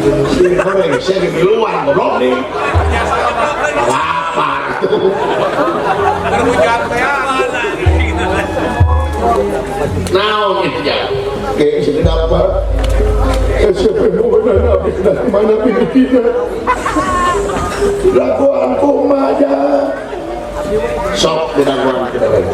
Sini goreng, saya di luar goblok nih. Lapar. Berhujat ya. Naon itu ya? Kayak sini dapat. Siapa yang mau mana Filipina? Lakuanku maja. Sok dilakukan kita lagi.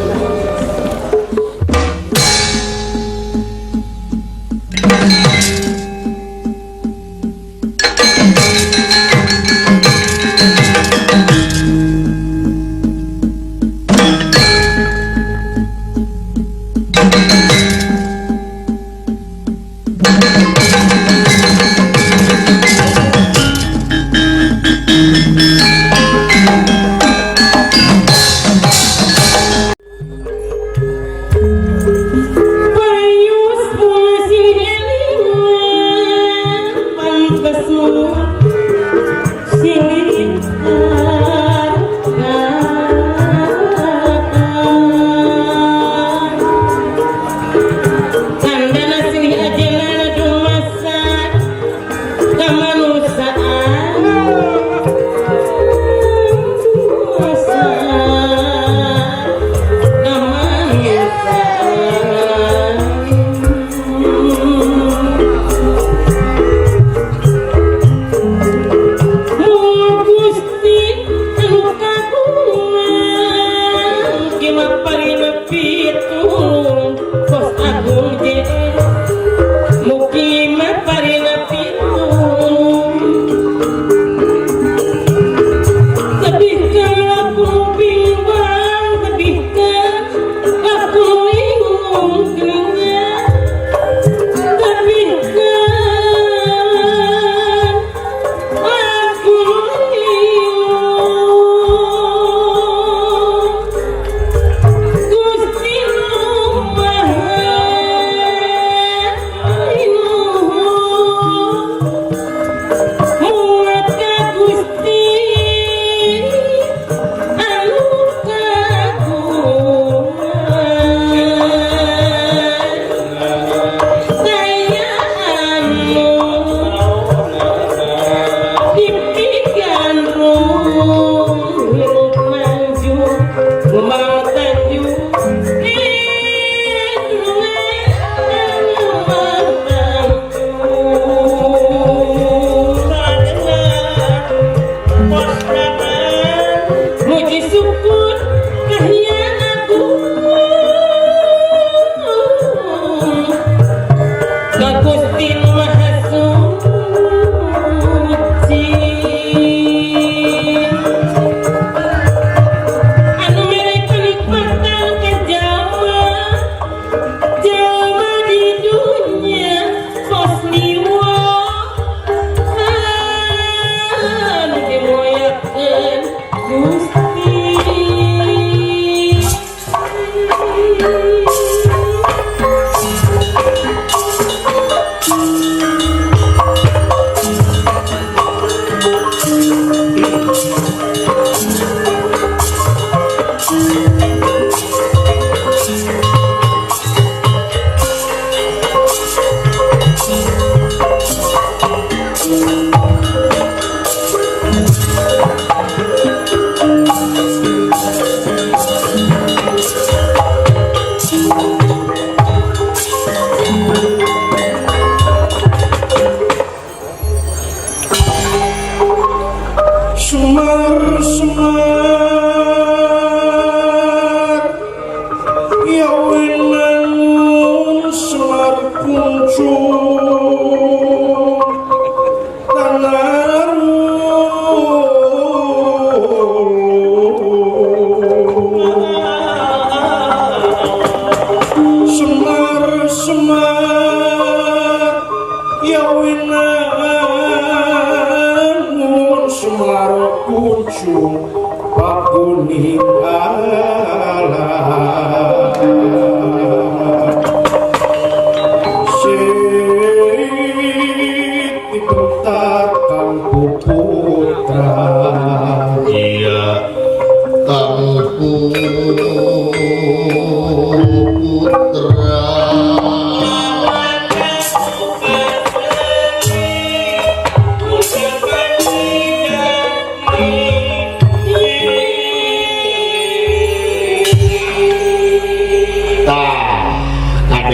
Putra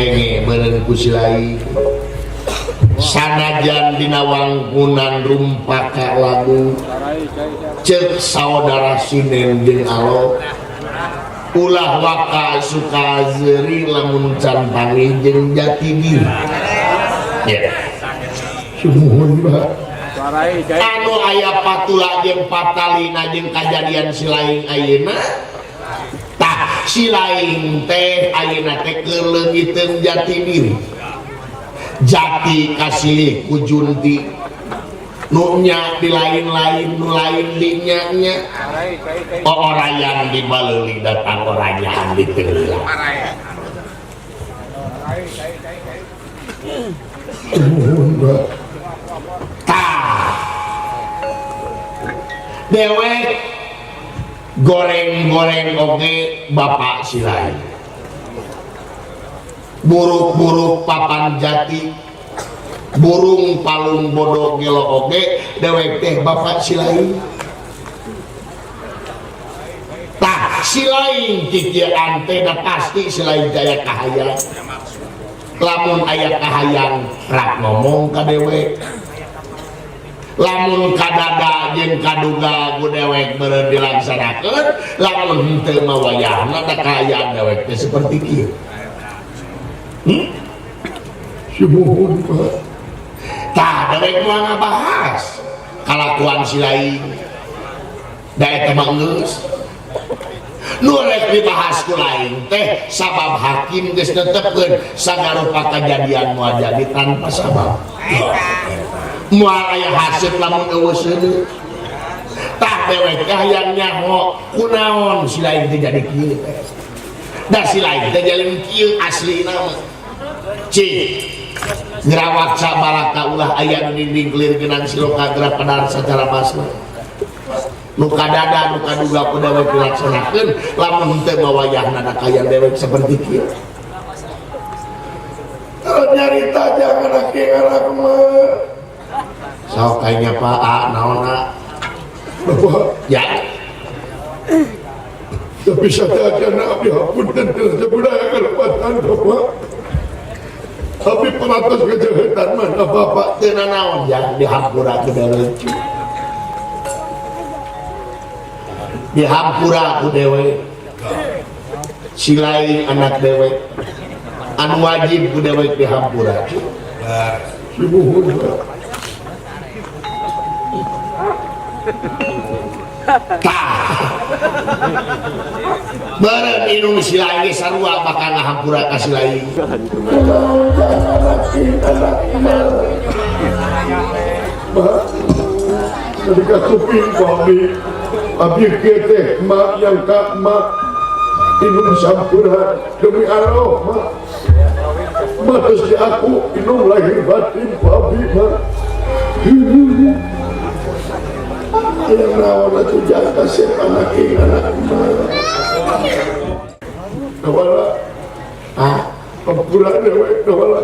ngadenge meureun ku silai sanajan dina wangkunan rumpaka lagu ceuk saudara Sinen jeung Alo ulah waka suka zeri lamun can panggih jeung jati diri ya sumuhun Mbak anu aya patula jeung patalina jeung kajadian silaing ayeuna tah silaing teh ayeuna teh keuleungiteun jati diri jati kasih ku Junti nu nya di lain-lain nu lain di nya orayan di baleuli datang oranyaan di teulah tah dewek goreng-goreng oge bapak silai buruk-buruk papan jati burung palung bodoh gelo oge dewek teh bapak silai tah silai kikieuan teh da pasti silai daya kahayang lamun aya kahayang rak ngomong ka dewek lamun kadada jeung kaduga ku dewek meureun dilaksanakeun lamun henteu mah wayahna da kahayang dewek teh seperti kieu sumuhun Pak tah dewek moal ngabahas kalakuan silai da eta mah geus nu rek dibahas ku lain teh sabab hakim geus netepkeun sagarupa kajadian moal jadi tanpa sabab moal aya haseup lamun eueus heudeuk tah dewek hayang nyaho kunaon silai teh jadi kieu teh da silai teh jalin kieu aslina mah cik ngerawat sabalaka ulah aya nu dinding kelir geunang siloka gerak pedar sacara basna nu kadada nu kaduga ku dewek dilaksanakeun lamun teu mah wayahna da kaya dewek seperti kieu nyarita jangan anak mah sok kayaknya Pak naonna ya tapi sadaya abdi hapunten teu budaya kalepatan Bapak tapi peratus kejahatan mana bapak teu nanaon yang dihampura ke dewek dihampura ku dewek silai anak dewek anu wajib ku dewek dihampura sumuhun tah bareng inung silai ge sarua bakal ngahampura ka silai ketika kuping kami abdi teh mak yang kak mak inung sampura demi Allah mak terus di aku inung lahir batin babi mak yang rawan itu jaga anak kawala pura dewek kawala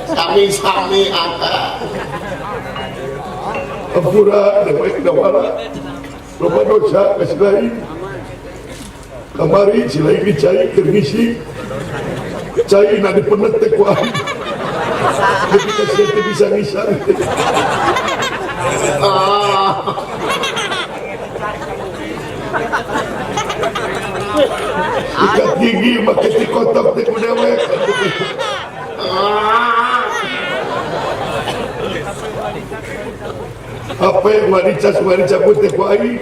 sami-sami angka pura dewek kawala loba dosa kesilai kamari silai dicai kermisi cai na dipenet teh ku ahli ketika saya bisa nisan ikat gigi pakai dikotok teh ku dewek apa yang mari cabut teh ku ai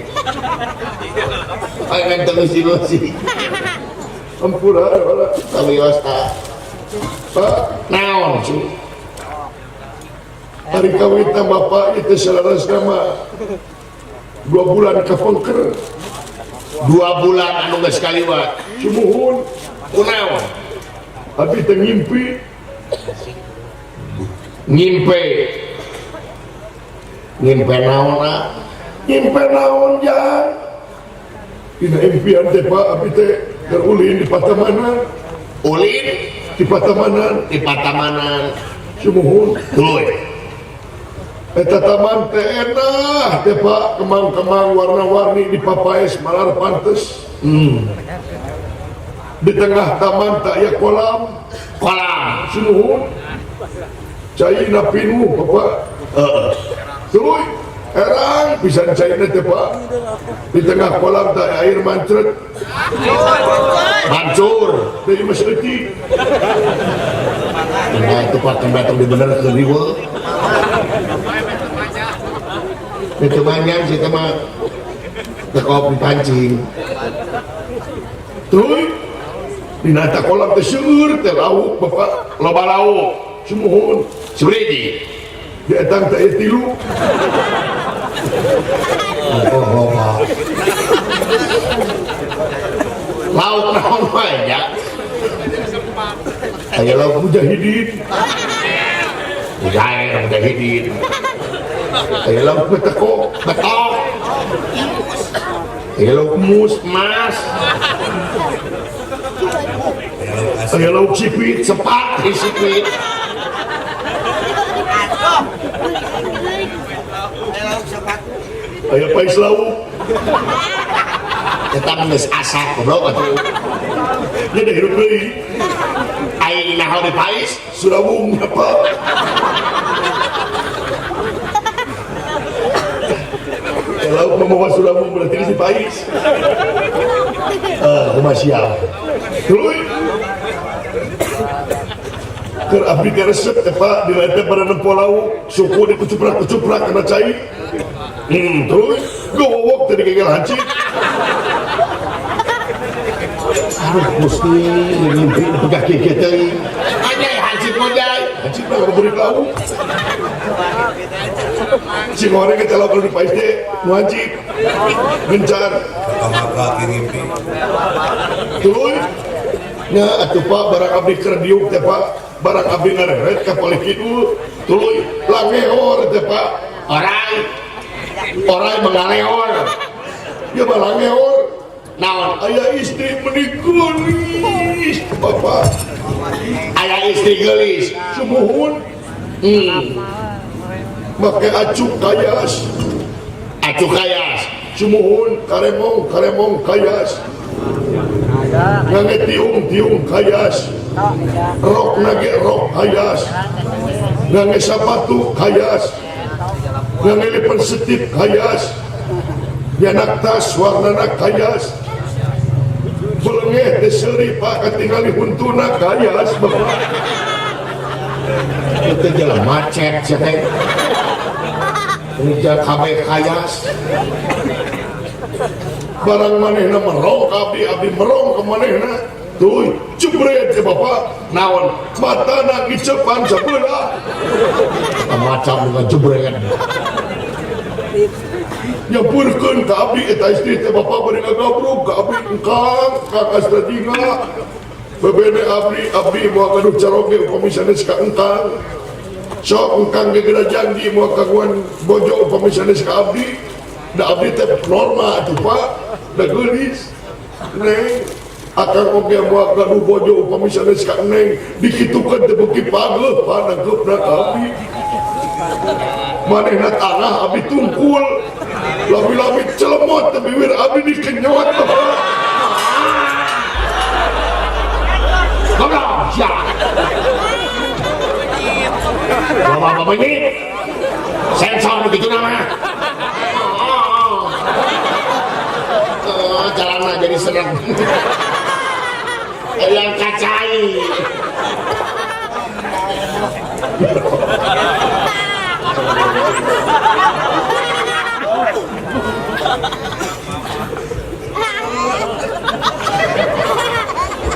aing terus-terusi ampura wala sawios ta Pak naon cu hari kawitna bapak itu selaras nama 2 bulan kepengker 2 bulan anu geus kaliwat sumuhun kunaon abdi teh ngimpi ngimpe naon jang dina impian teh Pak abdi teh terulin di Patamanan ulin di Patamanan sumuhun tuluy eta taman teh enak teh Pak kemang-kemang warna-warni di papaes malar pantes Di tengah taman tak ya kolam sunuhun cai na pinu bapak tuh erang pisan cai na tepa di tengah kolam tak air mancret hancur dari masyarakat. nah itu pakai batang di bener ke riwa itu manyan sih mah tekop dipancing tuh di nata kolam terseur teh lauk bapak loba lauk sumuhun sebredi di etang tak ya tilu oh pak lauk naon wae ya aya lauk mujahidin mujahidin aya lauk beteko betok aya lauk mus mas aya lauk sipit sepat disipit aya pais lauk kita menis asak goblok atuh nya da hirup deui ai naon di pais surawung apa lauk membawa surawung berarti si pais siap terus keur abdi teh resep teh Pak dina teh pada nempo lauk suku dikucuprak kana cai terus gowok tadi kegel hancit mesti mimpi pegah kita aja hancit mojai hancit mah beri lauk si goreng ke lauk di pais teh nu hancit gencar maka ngimpi terus nya atuh Pak barang abdi keur diuk teh Pak barang abdi ngareret ka palih kitu tuluy langeor teh Pak orang mengalehor ya mah langeor naon aya istri menikulis Bapak aya istri gelis sumuhun make acuk kayas acuh kayas sumuhun karemong kayas ngange tiung kayas rok nage rok kayas ngange sapatu kayas ngange lipan setip kayas yanak tas warnana kayas belengeh deseri Pak katingali huntuna kayas Bapak itu jalan macet siapa ini jalan kabeh kayas barang manehna merong abdi merong ke manehna tuh jebret ya Bapak naon matana ngicepan sebelah macam dengan jebret nyampurkeun ka abdi eta istri teh Bapak bari ngagabruk ka abdi engkang ka Astradinga bebene abdi moal gaduh caroge upami sanes ka engkang sok engkang gegera janji moal kaguan bojo upami sanes ka abdi da abdi teh norma atuh Pak da geulis neng akan oge moal gaduh bojo upami sanes ka neng dikitukeun teh beuki pageuh Pak nangkeupna ka abdi manehna tanah abdi tungkul labi-labi celemot tapi wir abdi dikenyot goblok siap bapak-bapak ini sensor begitu nama jalannya jadi senang yang kacai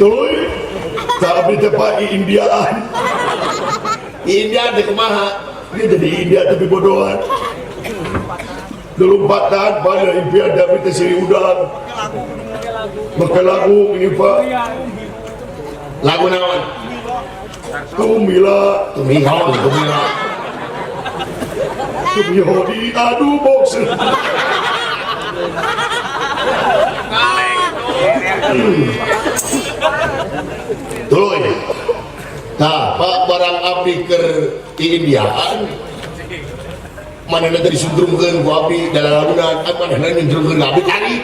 tuh tak abdi teh Pak Indiaan India di kumaha dia jadi India tapi bodohan dulu empatan pada impian abdi teh siri udang pakai lagu ini Pak lagu naon Tumila tumihon di adu box tuluy nah Pak barang abdi keur di Indiaan manehna teh disundrumkeun ku abdi dalam lagunan manehna nyundrumkeun abdi tadi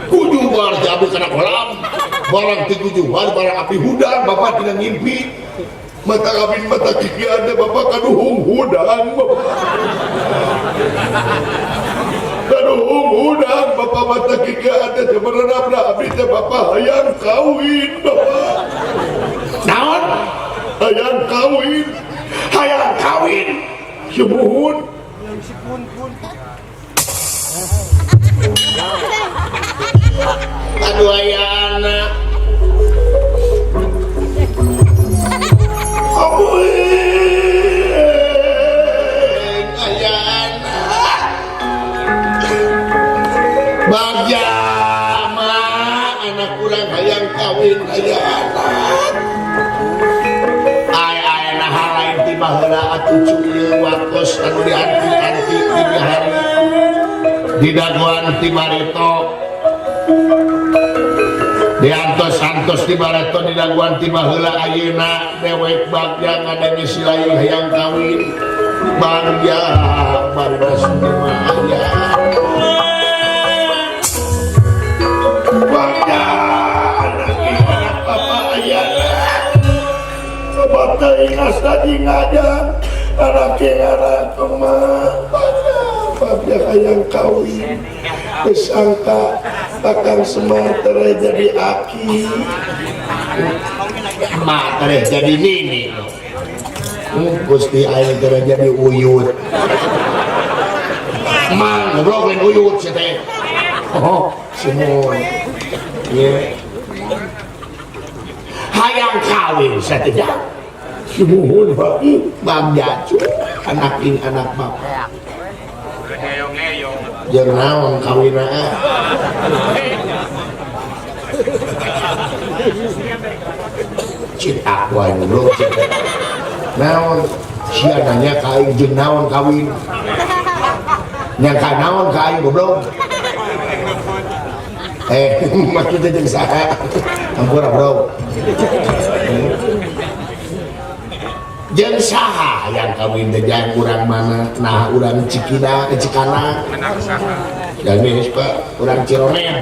kudu jubar di abdi kana kolam barang tigu jubar barang api hudang bapak tidak ngimpi mata kabin mata kiki ada bapak kaduhung hudang bapak kaduhung hudang bapak mata kiki ada sebenarnya abdi teh bapak hayang kawin bapak naon hayang kawin hayang kawin semuhun aduh aya anak aya anak bagja anak ulang hayang kawin aya anak aya nah lain ti baheula atuh cueu waktos anu dianti-anti dini hari di daguan ti barito diantos-antos di barito di daguan ti baheula ayeuna dewek bagja ngadenge si lain hayang kawin bagja baris mah aya bagja anak papa aya bata ingas tadi ngajar anak kemah bagja hayang kawin disangka akan sematera jadi aki materi jadi nini Gusti aing teh jadi uyut mang goblok lain uyut sih teh oh semua ye hayang kawin sateja semuhun pak bagja anak ing anak bapak jeung naon kawina cinta wae goblok naon sia nanya ka aing jeung naon kawin nyangka naon ka aing goblok maksudnya jeung saha ampura bro jeung saha yang kawin teh jang urang mana nah urang Cikina Cikana dan geus Pak urang Ciromen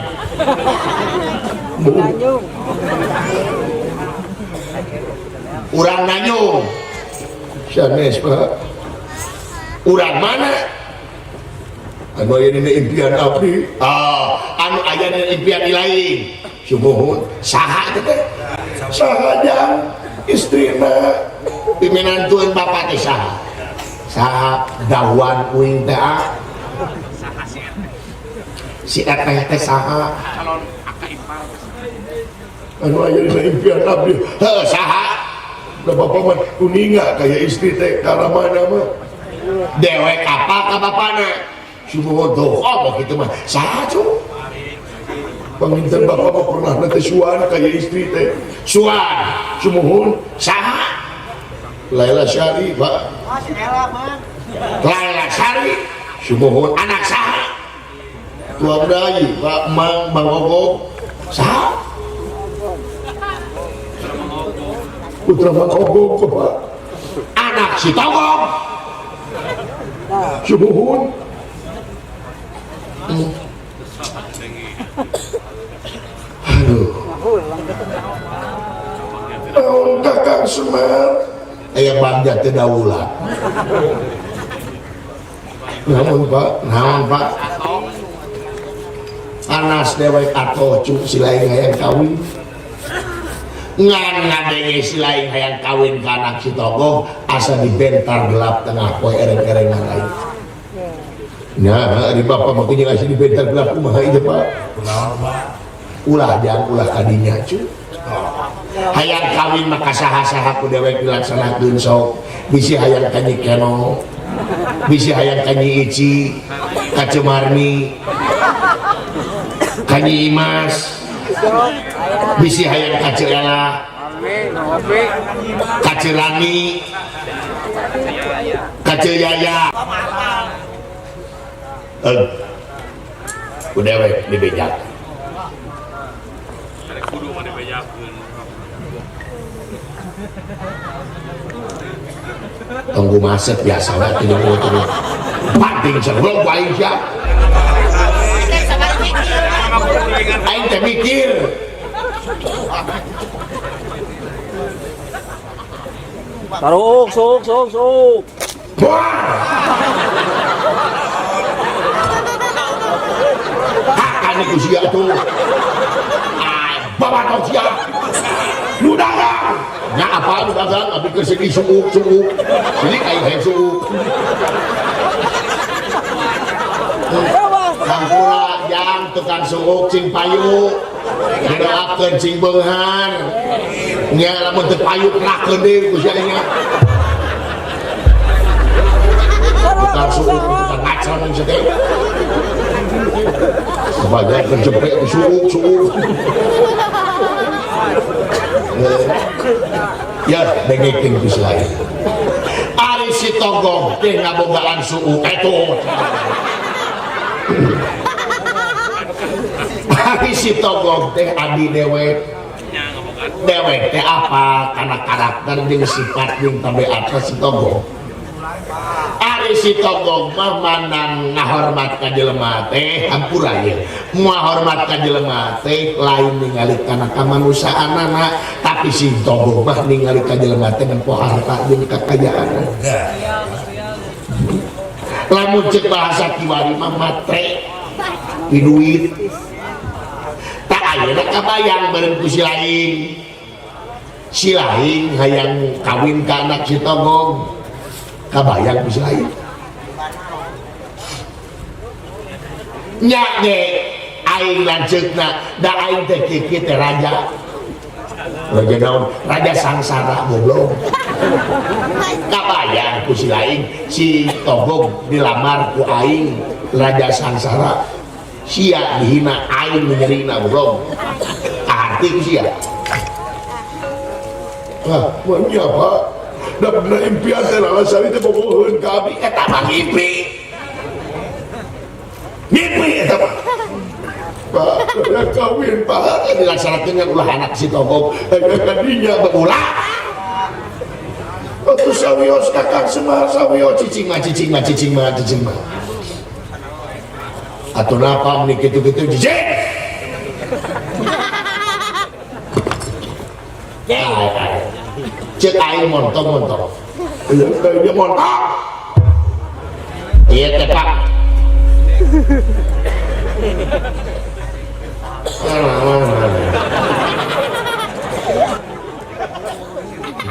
urang Nanyung sanes Pak urang mana anu aya dina impian abdi anu aya dina impian lain sumuhun saha teh saha jang istrina piminantuan bapak teh saha saha dawan uing teh si eteh teh saha anu aya dina impian abdi heuh saha da bapak mah kuninga kaya istri teh karamana mah dewek apa ka bapana sumuhun tuh oh begitu mah saha cu panginten bapak mah pernah nanti suan kaya istri teh suan sumuhun saha Laila Syari Pak Laila Syari sumuhun anak saha tuang dayi Pak Mang Ogog saha putra Mang Ogog Pak anak si Togog sumuhun aduh naon Kakang Semar aya bagja teh daulat naon Pak anas dewek atau cu si lain hayang kawin ngan ngadenge si lain hayang kawin ka anak si Togog asa dibentar gelap tengah poe ereng-erengan lain nah di bapak mah kunyang asa dibentar gelap kumaha ieu Pak ulah jangan ulah kadinya cu hayang kawin maka saha-saha ku dewek dilaksanakeun sok bisi hayang ka Nyi Keno bisi hayang ka Nyi Ici ka Cemarni ka Nyi Imas bisi hayang ka Ceu Ela ka Ceu Rani ka Ceu Yaya ku dewek dibejak tunggu maset biasa lah tidak mau turun panting sebelum baik siap Aing teh mikir. Taruk, sok. Wah. Hakane ku sia tuh. Bawa tau sia. Nu dagang. Nya apa nu dagang abi keur segi suuk. Sini kayu hayang suuk. Sampura yang tukang suuk cing payu. Ngedoakeun cing beunghar. Nya lamun teu payu kenakeun deui ku sia nya. Tukang suuk, tukang ngacal mung teh. Sebagai kejepit di suuk. Ya, dengekeun geus lain. Ari si Togong teh ngabogaan suuk itu. Ari si Togong teh adi dewek teh apa karena karakter jeung sifat jeung tabiat si Togong. Ari si Togong mah manang ngahormat ka jelema teh hampura ye. Moal hormat ka jelema teh lain ningali kana kamanusiaanana, tapi si Togong mah ningali ka jelema teh ngan poe harta jeung kakayaan. Lamun cek bahasa kiwari mah matre di duit. Tak ayeuna kabayang bareng ku si lain. Si lain hayang kawin ka anak si Togong. Kabayang ku si lain. Nya ge aing lanceukna da aing teh kieu teh raja. Raja naon? Raja sangsara goblok. Kabayang ku si lain si Togong dilamar ku aing raja sangsara. Sia dihina aing menyerina goblok. Arti ku sia. Ah, manya Pak. Da bener impian teh lalasari teh boboheun ka abdi Eta mah ngimpi. Ngimpi eta mah. Pak, saya kawin Pak. Dilaksanakeun ngan ulah anak si Togong. Aya kadinya Ulah. atuh sawios Kakang Semar sawios Cicing mah. Atau napa meni kitu-kitu jijik. Cek aing montong. aya kadinya montong. Iya teh Pak.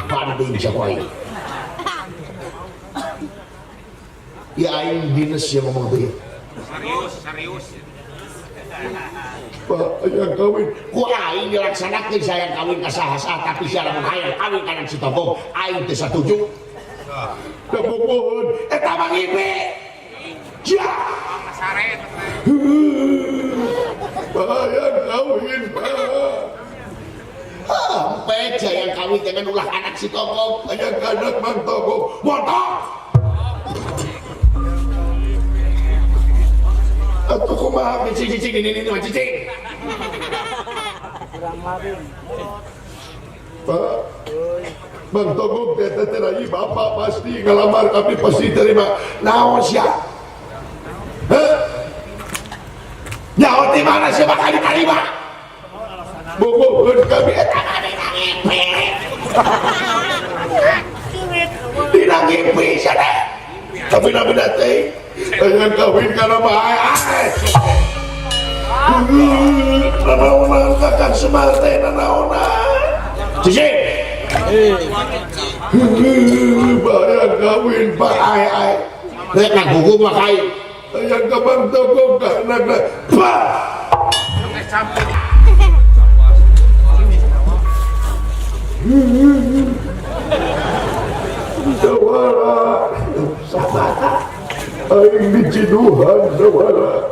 Banding siapa ini? Ya aing dinas yang ngomong teh. Serius. Pak, aya kawin. Ku aing dilaksanakeun saya kawin ka saha-saha tapi sia lamun hayang kawin ka si Togong aing teh satuju. Da boboheun Eta mah ngimpi. Ya. Saret. Pak, aya kawin Pak. Sampai yang kawin dengan ulah anak si Togong. Aya kanak Mang Togong. Montong. Atuh kumaha Cicing ini mah cicing. Pak, Mang Togong teh rai bapak pasti ngalamar kami pasti terima. Naon sia? Heh? Nyawa di mana sih bakal diterima? Boboheun kami eta Dina ngimpi sia teh. tapi nabi teh aya kawin kana bae. Nanaonan Kakang Semar teh nanaonan. Cicing. Aya kawin Pak. Ai. Rek nang hukum mah kai. Aya ka Mang Togong ka anakna. Pak. Dawara sabata aing diciduhan dawara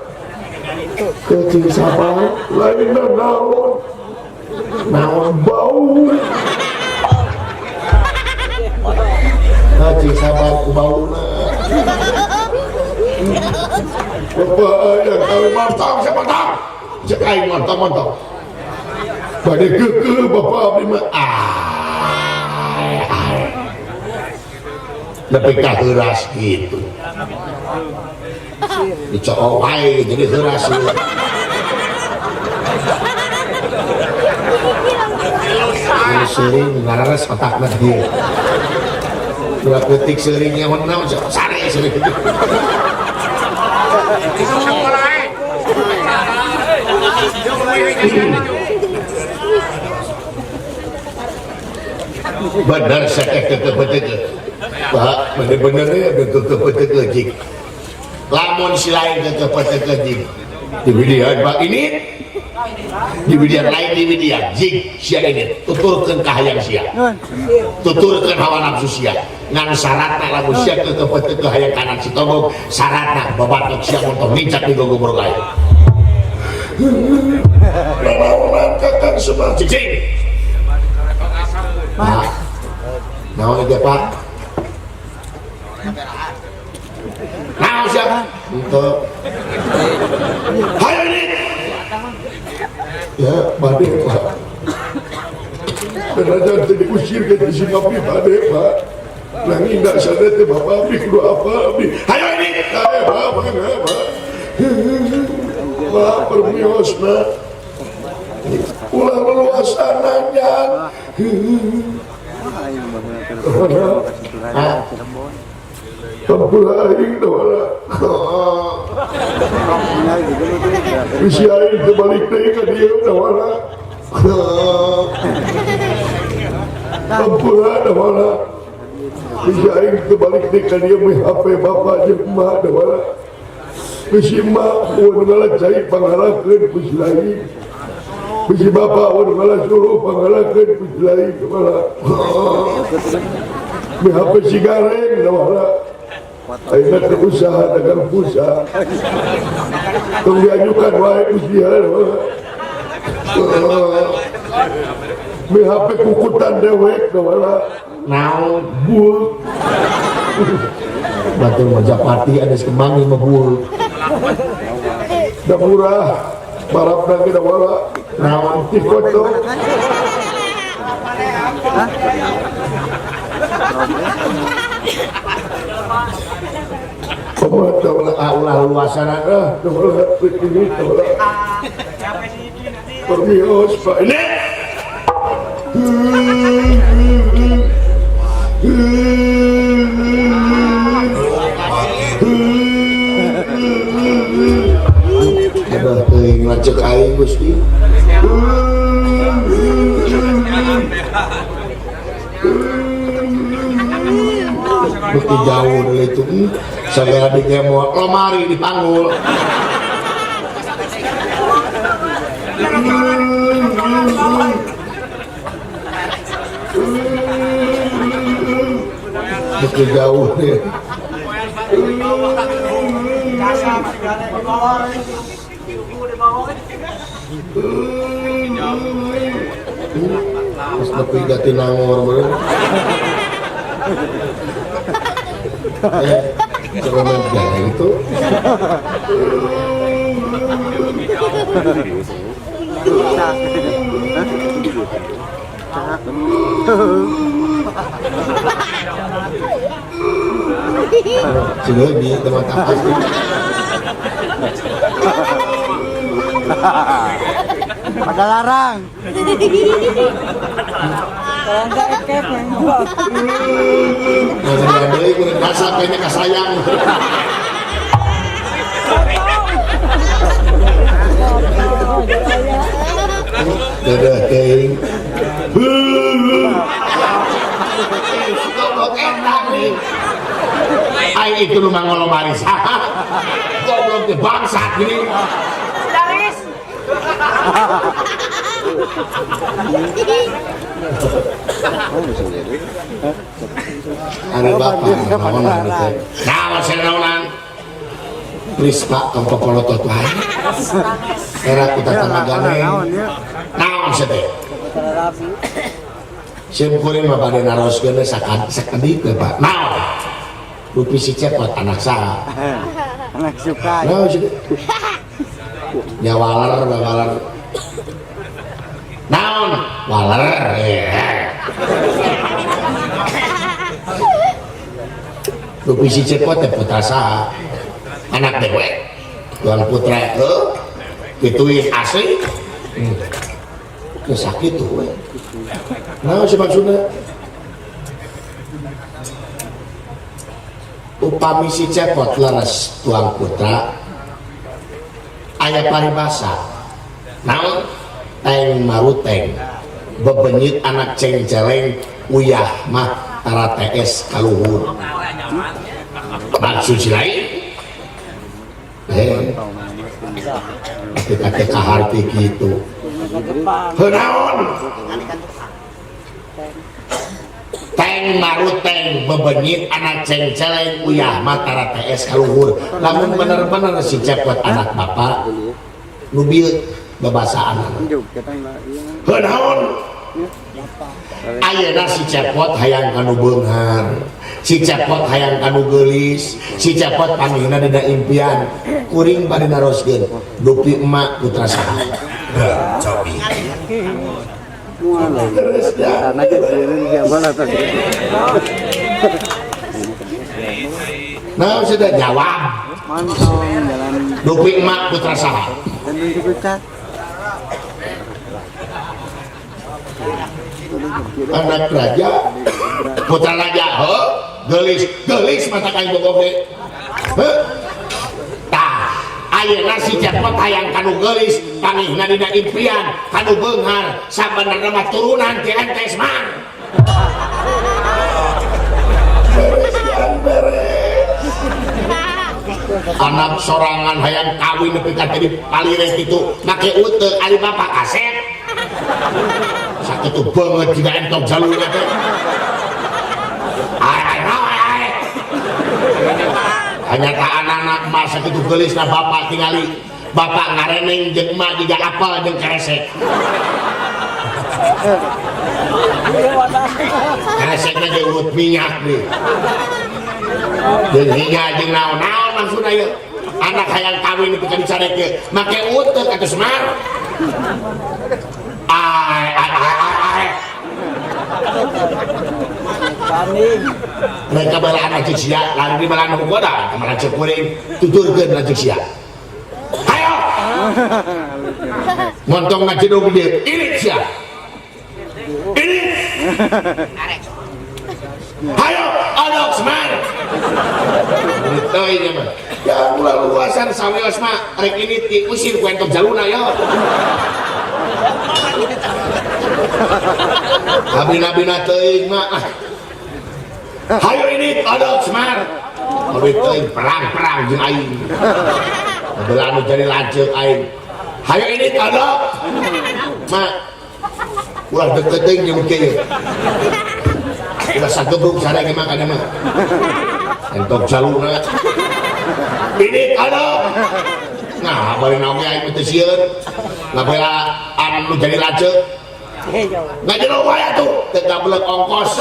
Kecil sabar. lain naon bau Kecil sabar ku bauna. bapak aya kawin Montong siapa montong? Cek aing montong. bade keukeuh bapak abdi mah Lebih ka heuras gitu. Dicok wae jadi heuras. sering ngarares otakna dia dua ketik seringnya menang sare sering Itu sekolah benar saya keke Pak bener-bener ya keke jik lamun si lain keke jik di video Pak ini di video lain di video jik sia ini tuturkan kahayang sia tuturkan hawa nafsu sia ngan syaratna lamun sia keke hayang kanan si togong syaratna babatok sia untuk mincak di gogobor lain Lawan kakang semua. cicing Pak naon aja Pak naon siapa untuk hayo ini Ya, badai Pak. Dan aja nanti diusir ke di Singapura badai Pak. Yang indah sadar teh Bapak abdi kudu apa abdi. hayo ini Ayo Pak, mana Pak? Pak permiosna. Ulah luasananya. Kampul aing dawala. Bisi aing terbalik deui ka dieu dawala. Kampul dawala. Bisi aing terbalik deui ka dieu meh HP bapa jeung emak dawala. Bisi emak mun ngalah cai pangarakeun bisi lain. Bisi bapa mun ngalah suruh pangarakeun bisi lain dawala. Meh HP sigareng dawala. Aina berusaha dengan usaha. Tong diajukan wae ujian. BHP kukutan dewek dawala. naon Bul. batur Majapahit ada sekemangi mebul Da murah. Barap lagi dawala. naon Tikoto. Pemat dawala. ulah luasana Dawala ini dawala. Permios Pak. ini ada teuing ngajak aing Gusti bukti jauh dari itu saya adiknya mau lemari dipanggul bukti jauh nih pas nepi gati nangor bener ceromen jalan itu sudah di tempat apa sih Pada larang. ada yang merasa kayaknya kasayang dadah keng ay itu rumah ngolomari goblok ke bangsat gini ada bapak nah saya naulan please pak kamu polotot wae era kita tanagane naon sete simpurin mah pada naroskeun sakadit pak naon rupi si cepot anak saha Anak suka. naon sih ya waler naon waler rupi si cepot teh putra saha anak dewek tuan putra gituin asli sakit tuh we. Nah si maksudnya upami si cepot leres tuang putra aya paribasa naon teng maruteng bebenyit anak ceng-celeng uyah mah tara TS kaluhur maksud si lain kita kaharti gitu henaon teng maruteng bebenyit anak ceng-celeng uyah matara TS kaluhur lamun bener-bener si cepot anak bapak nubil babasaan henaon ayeuna si cepot hayang kanu beunghar si cepot hayang kanu geulis si cepot panggihna dina impian kuring bade naroskeun dupi emak putra saha Cobi. nah sudah jawab Mantong jalan dupi emak putra saha dan dipecat. anak raja putra raja he geulis mata kain bogoge he tah ayeuna si cepot hayang kanu geulis panggihna dina impian kanu beunghar sabenerna mah turunan ti entes mah anak sorangan hayang kawin nepi ka jadi palireh kitu make uteuk ari bapak kaset sakitu banget jika entok jalurnya teh ay hanya tak anak-anak mas sakitu geulis na bapak tingali bapak ngareneng jeung emak juga apel jeung keresek kereseknya ge urut minyak deh jeung higa jeung naon-naon maksudna ieu anak hayang kawin nepi ka dicareke make uteuk atuh semar mereka balaan aja sia lalu di balaan aku goda kemana cekuring tuturkan aja sia ayo ngontong ngaji dong dia ini sia ini ayo adok semar itu ini mah ya mulai luasan sawios mah rek ini diusir ku entok jaluna yo Abina-bina teuing mah. Hayo ini kodok semar. Abi teuing perang-perang jeung aing. Belah anu jadi lanceuk aing. Hayo ini kodok. Mak. Ulah deket teuing jeung kieu. Ulah sagebruk sareng mah kana mah. Entok jaluna. Ini kodok. Nah, bari naon aing teh sieun. Ngabela anu jadi lanceuk. Nggak jenuh wae tuh, tidak belek ongkos.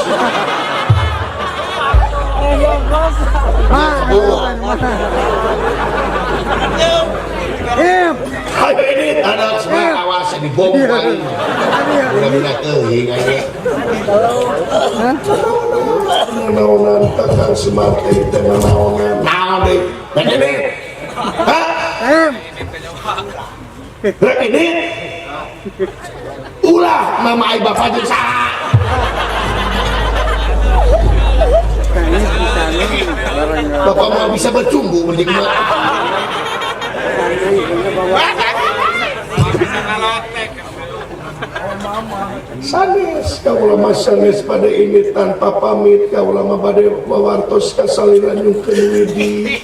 Ayo ini ada semua awas di bom kali. Udah bila teuing aja. Naonan kakang semar teh naonan. Naon deui? Rek ini. Hah? Rek ini. Ulah mama ai bapak jeung saha? Bapak mau bisa bercumbu mending mah. Sanes kaulah mah sanes pada ini tanpa pamit kaulah mah bade wawartos kasaliran nyungkeun widi.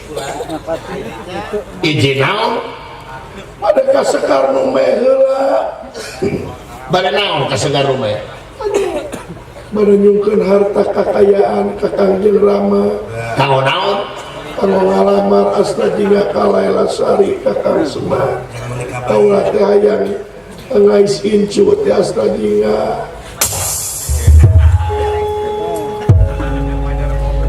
Izin naon? Pada kasekar nu meh heula. Bade naon ka segar rumah? Bade nyungkeun harta kakayaan kakang jeung Rama. Kanggo naon? Kanggo ngalamar asna jingga Kalaila Sari kakang Semar. Kaulah teh hayang ngais incu teh asna jingga.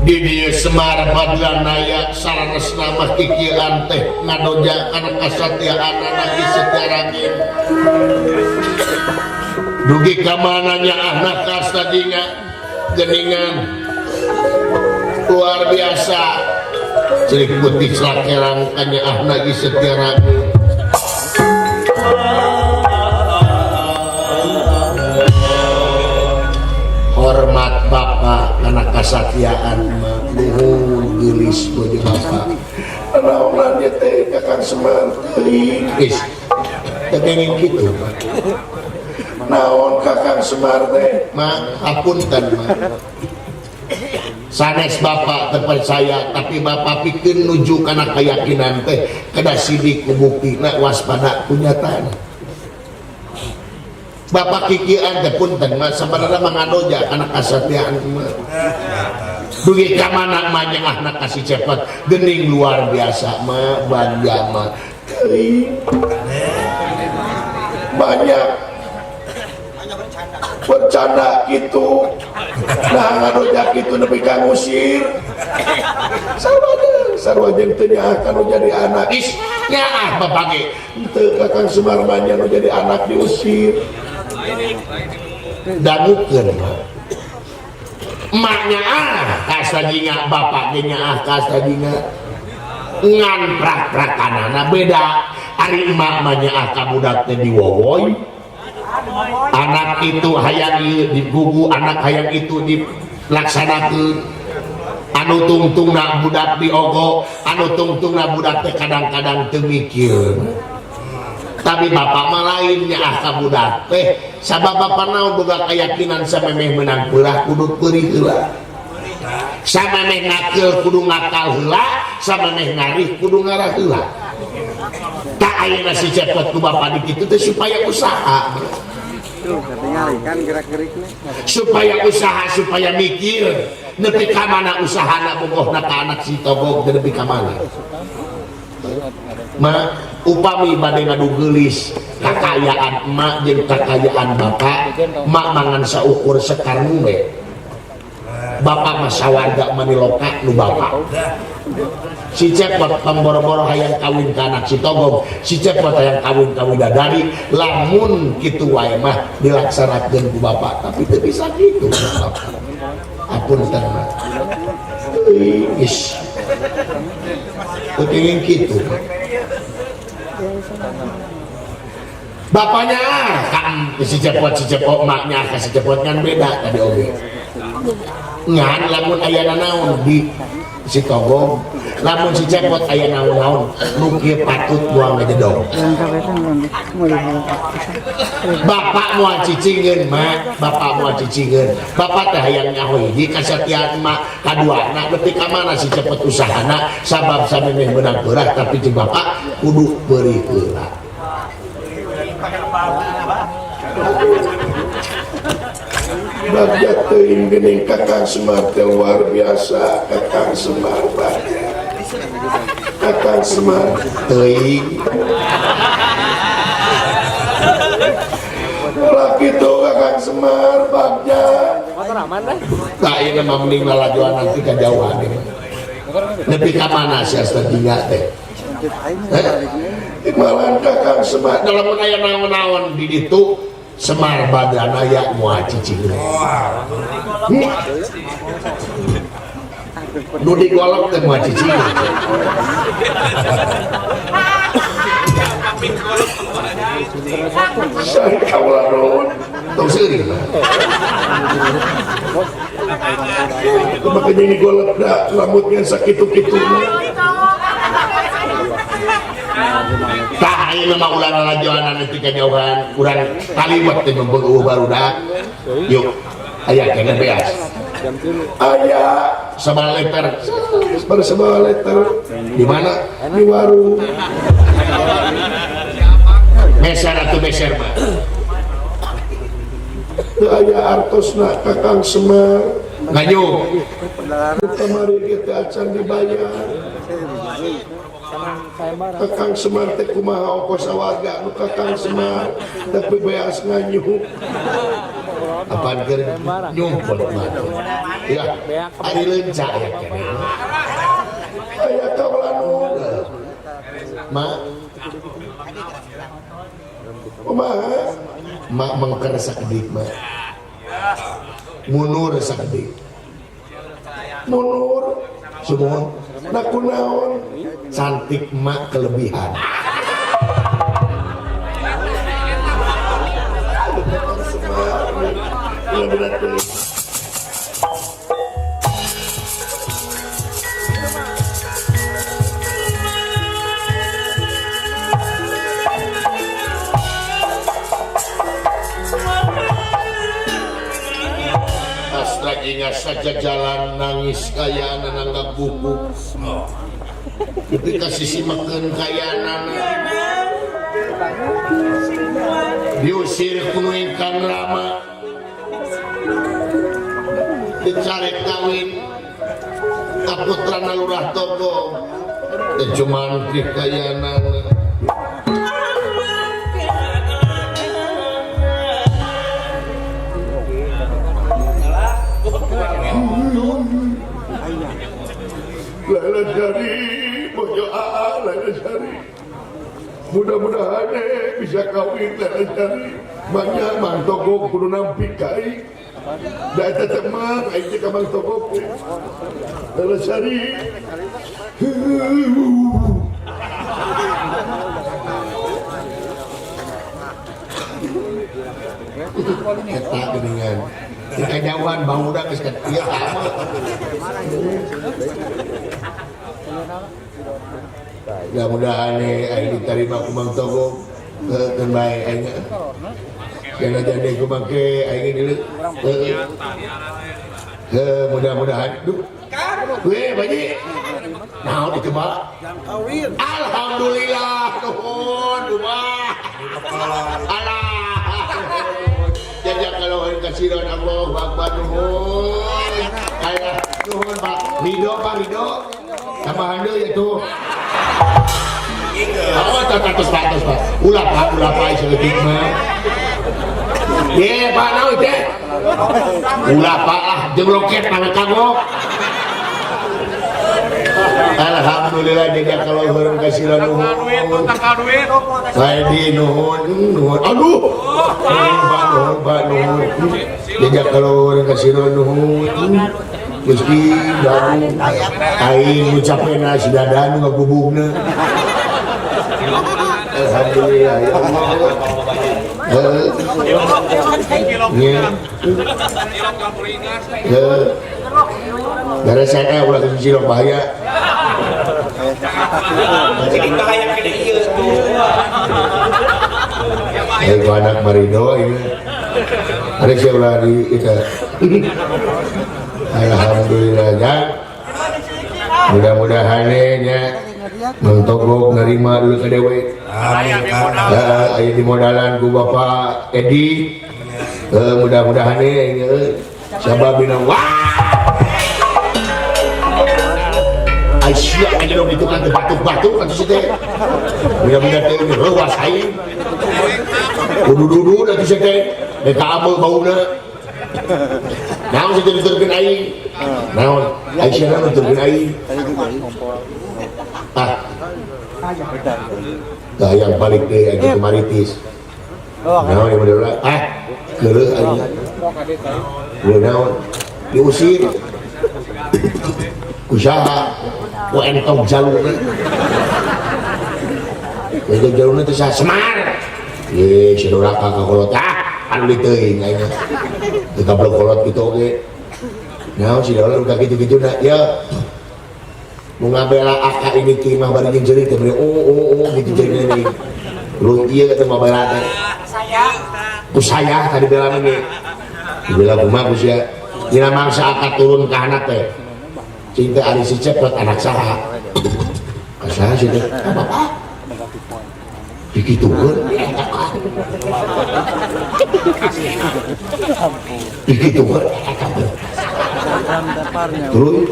Di dieu Semar Badlanaya saranesna mah kikieuan teh ngadojakan kasatiaan nagi sejarahkeun. Dugi ka mananya anak kasadinya geningan luar biasa cerik putih sakerang kanya ahna gi sejarahkeun. anak kesatiaan mah nuhun geulis bojo bapak. Naonan dia teh Kakang Semar teuing. Is tekengin kitu. Naon Kakang Semar teh? Ma hapunten mah. Sanes bapak terpercaya tapi bapak pikir nuju kana keyakinan teh kada sidik ku buktina waspada kunyataan. Bapak kikian teh punten mah sabarana mangadoja kana kasatiaan mah. Dugi ka mana mah nyengahna kasih cepet geuning luar biasa mah banja mah. Banyak bercanda gitu. Nah ngadoja gitu nepi ka ngusir. Sarwajeng teu diakan jadi anak. Is nyaah bapak ge. Teu Kakang Semar banyak jadi anak diusir. Dangukeun mah. Emaknya kasadinga bapak ge nyaah kasadinga. Ngan prak-prakanana beda. Ari emak mah nyaah ka budak teh diwowoy. Anak itu hayang digugu, anak hayang itu dilaksanakeun. Anu tungtungna budak diogo, anu tungtungna budak teh kadang-kadang teu mikir. Tapi bapak mah lain nyaah ka budak teh sabab bapak naon boga keyakinan samemeh menang peurah kudu peurih heula. Samemeh ngakil kudu ngakal heula, samemeh ngarih kudu ngarah heula. Tak ayeuna si cepet ku bapak dikitu teh supaya usaha. Tuh, ketinggalan kan gerak-geriknya. Supaya usaha, supaya mikir nepi ka mana usahana bogohna ka anak si togog nepi ka mana. Ma upami bade ngadu geulis kakayaan emak jeung kakayaan bapak, emak mangan saukur sekarnu we. Bapak mah sawarga maniloka nu bapak. Si cepot pemboro-boro hayang kawin ka anak si togog, si cepot hayang kawin ka widadari, lamun kitu wae mah dilaksanakeun ku bapak, tapi teu bisa kitu bapak. Apunten mah. Is. Kepingin kitu. Bapaknya kan si cepot emaknya ka si cepot kan beda tadi oge. Ngan lamun aya naon di si togog, lamun si cepot aya naon-naon nu kieu patut buang jedog. Bapak moal cicingkeun mak, bapak moal cicingkeun. Bapak teh hayang nyaho hiji kasatian mak, kaduana nepi ka mana si cepot usahana sabab samemeh beunang peurah tapi jeung bapak kudu beuri heula. Bagja teuing geuning Kakang Semar teh luar biasa. Kakang Semar bagja. Kakang Semar Teuing laki tuh Kakang Semar bagja. tak ieu mah mending lalajoan nanti kajauhan ieu. Nepi ka mana si Astadinya teh? Malahan Kakang Semar Dalam aya naon-naon di ditu Semar badana ya moal cicingkeun. Nu digolok teh moal cicingkeun. saya kaulah nuhun. Tong seuring. Makanya ini golek dah rambutnya sakitu-kitu. Tah ieu mah ulah lalajoan nanti kajauhan, urang kaliwat teh membeueuh barudak. Yuk, aya kene beas. Ayah Sabaraha liter? pada sebuah letter Di mana? di warung. Meser atau meser mah? Teu aya artosna Kakang Semar. Nganyung. Kamari kita acan dibayar. Kakang Semar teh kumaha ongkos warga nu Kakang Semar tapi beas nganyuh. Apaan keur nyumput mah. Ya, ari leunca aya kene. Aya kaulah nuhun. Ma, Kumaha? mak mengker sakedik mah. Munur sakedik. Munur Sumuhun. nak kunaon? Cantik mak kelebihan. ingat saja jalan nangis kaya nanggap buku ketika sisi makan kaya diusir kunuin Kang Rama dicarek kawin kaputra nalurah togo cuman kaya Laila Jari, Boyo Aa, Laila Jari. Mudah-mudahan bisa kawin Laila Jari. Banyak mang togok kudu nampi kai. Da eta temang aing ka mang togok. Laila Jari. Eta geningan kejauhan bang udah geus iya mudah-mudahan aing diterima ku Mang Togo keun bae aing kana jande ku mangke aing deuleu mudah-mudahan duh we baji naon itu Mbak alhamdulillah nuhun Mbak alah jajak kalau kasihan Allah Akbar nuhun kayak nuhun Pak Ridho tambahan deui ya tuh oh tatus Pak ulah Pak seutik mah ye Pak naon teh ulah Pak lah jeung loket mah kagok alhamdulillah jajak kalau heureun kasihan nuhun bae di nuhun aduh nuhun jajak kalau kasih nuhun meski baru aing ngucapkeun si dadan ngabubugna alhamdulillah ya Allah gara saya ulah ke cilok bahaya jadi bahaya gede ieu ayo anak Marido ini ada saya ulah di itu alhamdulillah ya mudah-mudahan nya mentogok nerima dulu ke dewe ayo di modalan ku Bapak Edi mudah-mudahan nya sababina wah Aisyah aja dong itu kan batuk-batuk kan situ benar-benar teh rewas aing dudu da situ teh deka amel bauna naon situ diturkeun aing naon Aisyah naon diturkeun aing yang balik deh aja kemaritis naon yang bener keureuh aing naon diusir usaha ku entong jalurna itu jalurna teh Semar ye si doraka ka kolot anu diteuing aing teu gablok kolot kitu oge naon si doraka udah kitu-kituna ya mau ngabela aka ini ti mah bari jeung jerit teh gitu jadi lu ieu teh ngabela teh saya tadi bela ge dibela kumaha ku sia dina mangsa aka turun ka anak teh cinta ari si cepet anak saha kasaha sih teh Bapak dikitukeun dikitukeun terus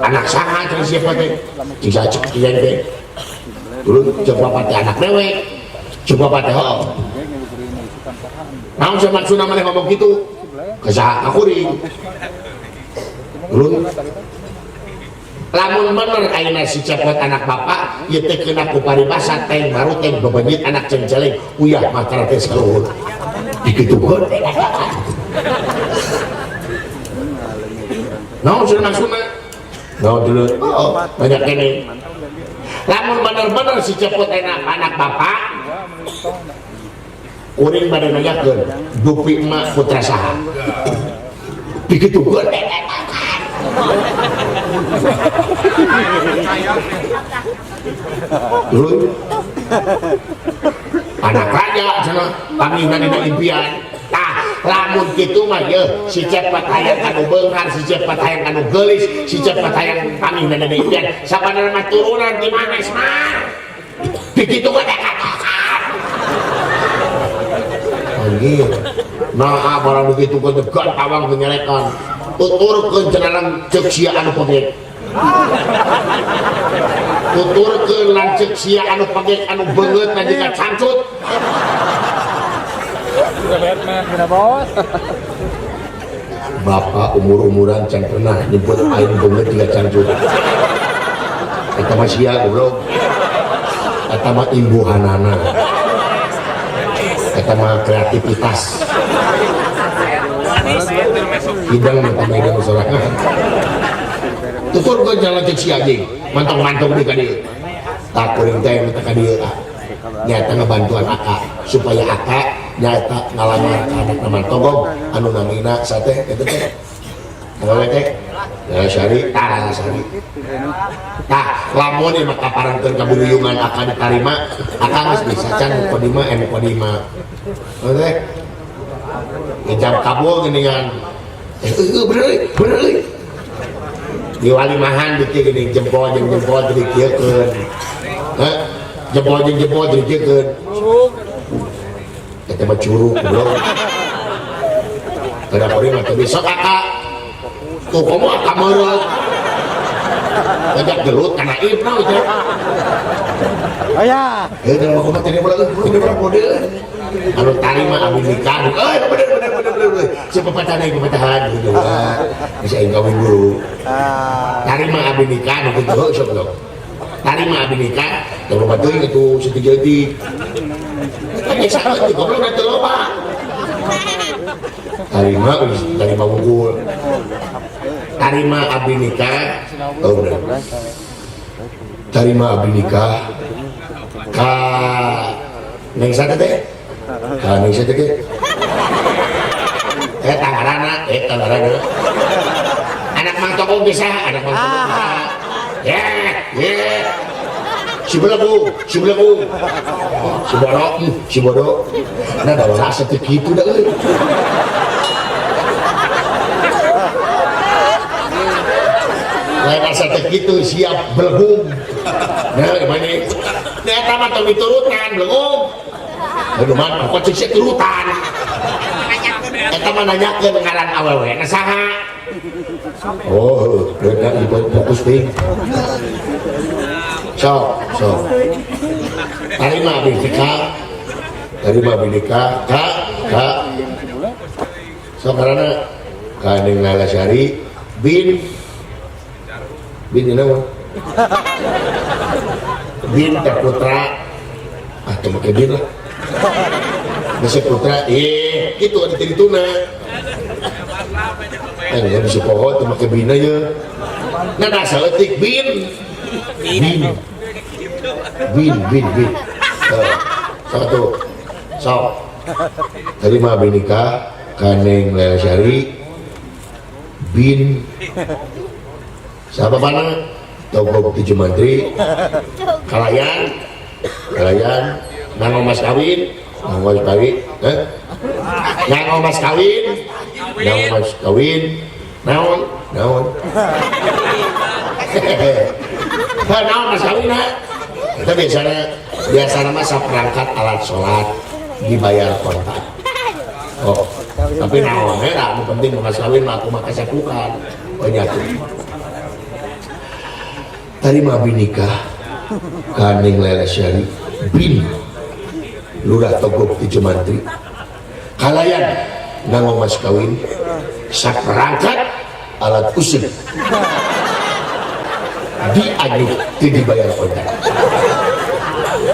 anak saha cenah siapa teh cing sacek kieu teh terus coba pati anak dewek coba pati heuh naon sih maksudna maneh ngomong kitu kasaha kakuring terus lamun bener ayeuna si cepet anak bapak ieu teh kena ku paribasa teng baru teng bebenjit anak cengceleng uyah matra teh saluhur dikitukeun naon cenah maksudna naon dulu banyak kene lamun bener-bener si cepet anak bapak kuring bade nanyakeun dupi emak putra saha dikitukeun dulu anak raja sana panggilna dina impian lamun kitu mah ye si cepet hayang anu beungar si cepet hayang anu geulis si cepet hayang pamih dan impian sapanana mah turunan di Manes mah begitu mah katakan anjir nah barang begitu ke degan tawang penyelekan tuturkeun cenah ceuk sia anu pegek tuturkeun lanceuk sia anu pegek anu beungeut nanti cancut Bapak umur-umuran can pernah nyebut aing beungeut tiga cancut eta mah sia goblok eta mah imbuhanana eta mah kreativitas hidang mata megang sorangan tutur ke jalan cek si anjing mantong-mantong di kadieu tak kuring teh minta kadieu nyata ngebantuan Aka supaya Aka nyata ngalamar anak nama togong anu namina sate itu teh kalau teh ya syari tah lamun ieu maka parangkeun kabuluyungan Aka ditarima Aka geus bisa can kodima kodima teh ijab kabul geuningan bener di walimahan di gini jempol dikiekeun jempol dikiekeun eta mah curug goblok kada kuring mah besok Kakak tuh komo Aka meureuh ngajak gelut kana ibna teh ya heuh komo teh ulah mode anu tarima abdi nikah bener si pepatahan gitu bisa ingin kawin dulu tarima abdi nikah nu kitu sok lo tarima abdi nikah kalau batuin itu sejati kan sangat di goblok dan loba tarima unggul tarima abdi nikah oh bener tarima abdi nikah ka neng sate teh ka neng sate teh tangarana anak mang tokong bisa anak mang tokong ya si belagu si bodoh nah bawa rasa gitu dah lain rasa gitu siap belagu nah gimana nah tamat tong diturutan belagu aduh man kok cek turutan eta mah nanyakeun ngaran awewe na saha oh beda ibu fokus ting sok tarima bidika kak sok karana kaneng Lalasari bin naon bin terputra tuh make bin lah Nasi putra, gitu ada tirituna. Ya bisa pohon, tuh make bina ya. Nah dasar etik bin. Satu, sok. Terima binika, kaneng Lalasari, bin. Siapa mana? Togog 7 Mantri, kalayan, nang mas kawin, naon mas kawin kita biasanya masa perangkat alat sholat dibayar kontak tapi naon yang penting mas kawin aku makas sakukan banyak tarima binikah kaneng Lalasari bin Lurah Togog 7 Mantri kalayan nangong mas kawin saperangkat alat usik diadu dibayar kontak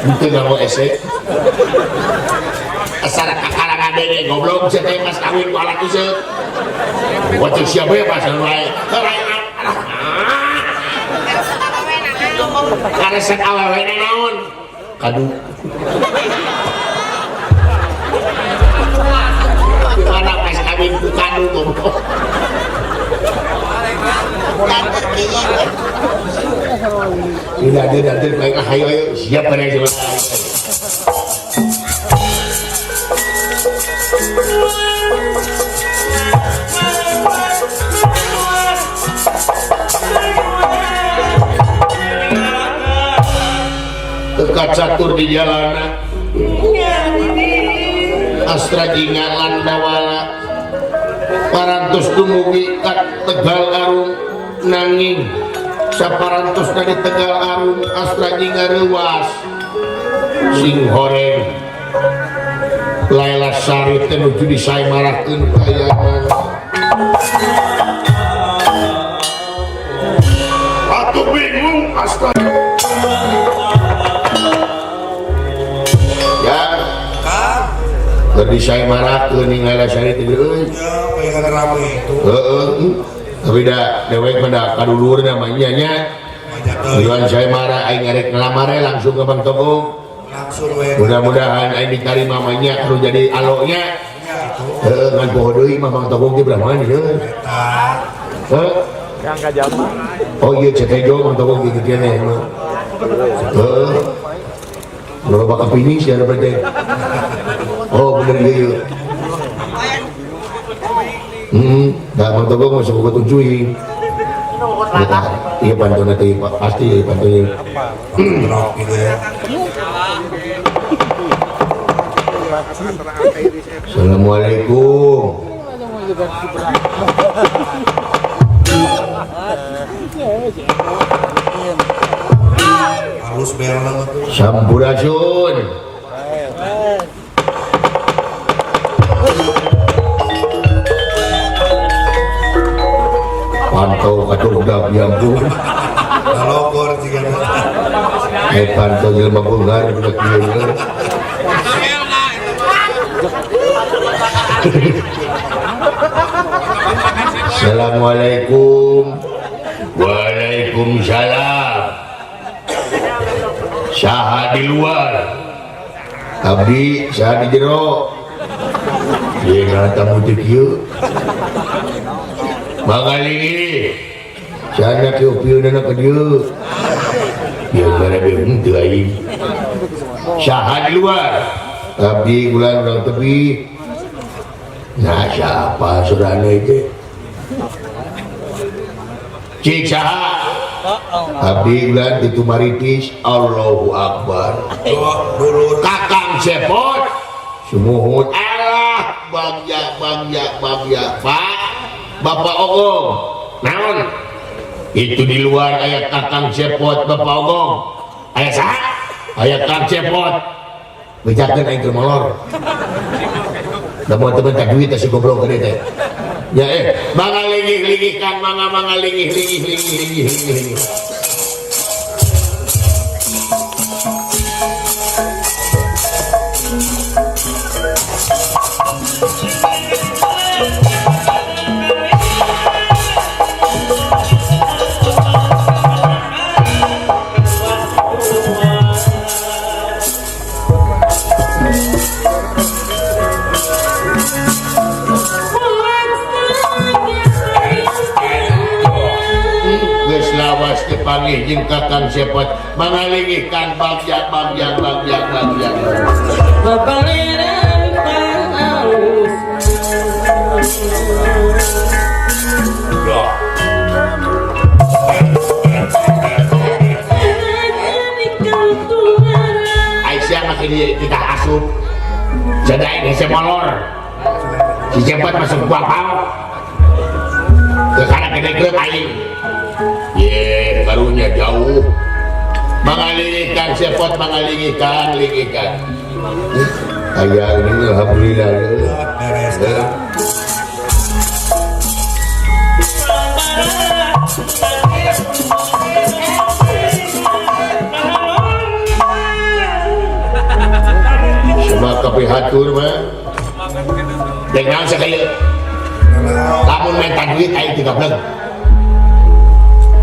itu nangong esek asal kakalangan dene goblok saya mas kawin alat usik wajib siapa ya pas karena set awewe naon kadu mana pas kawin ku kadu goblok tidak ada baik ayo siap pada jalan catur di jalanan Astra Jinga Landawala parantos dumugi kat Tegal Arum nanging saparantos dari Tegal Arum Astra Jinga rewas sing horeng Laila Sari tenuju disaimarakeun kayangan Atuh bingung Astra. ya Kang, Gerdi saimarakeun ning Laila Sari teh euy ya pengen rame itu. tapi dah dewek pada kadulur namanya nya Banyak tujuan saya marah aing ngarek ngelamar langsung ke Bang Togong langsung we. mudah-mudahan aing dicari mamanya terus jadi alonya Ya, ngan poho deui mah Bang Togong ge berapa nih eta. Yang kajal mah. Oh iya cetejo Bang Togong ge kieu nih mah lo bakal finish ya berarti oh bener ieu dah Bang Togong masuk ke tunjuin iya bantu nanti pasti bantuin Drop gitu ya. Assalamualaikum Halus belang. Sampurasun pantau kadugdag nyambung Nalogor juga. pantau jelema bungar budak ieu Assalamualaikum Waalaikumsalam saha di luar abdi saha di jero ieu ngatamu teh kieu mangalingi sana ke upieunana ka dieu ieu gara bingung teu aing saha di luar abdi bulan urang tebi nah siapa surana itu cik saha abdi bulan itu maritis Allahu Akbar Dulu Kakang Cepot sumuhun Allah bagja Pak Bapak Ogong naon itu di luar ayat Kakang Cepot Bapak Ogong ayat saha ayat Kang Cepot bejakeun aing keur molor da mau temen tak duit si goblok gede teh ya mangga lingih-lingihkan mangga lingih panggih jeung Kakang Cepot mangalingihkan bagja Papaliran paus Aisyah makin kita asup jadain hese molor si Cepot masuk buang pau ke kanan gede klub aing ye karunya jauh mengalihkan Cepot mengalihkan ayah ini alhamdulillah beres. cuma kepihatur mah dengan sekali lamun minta duit aing 13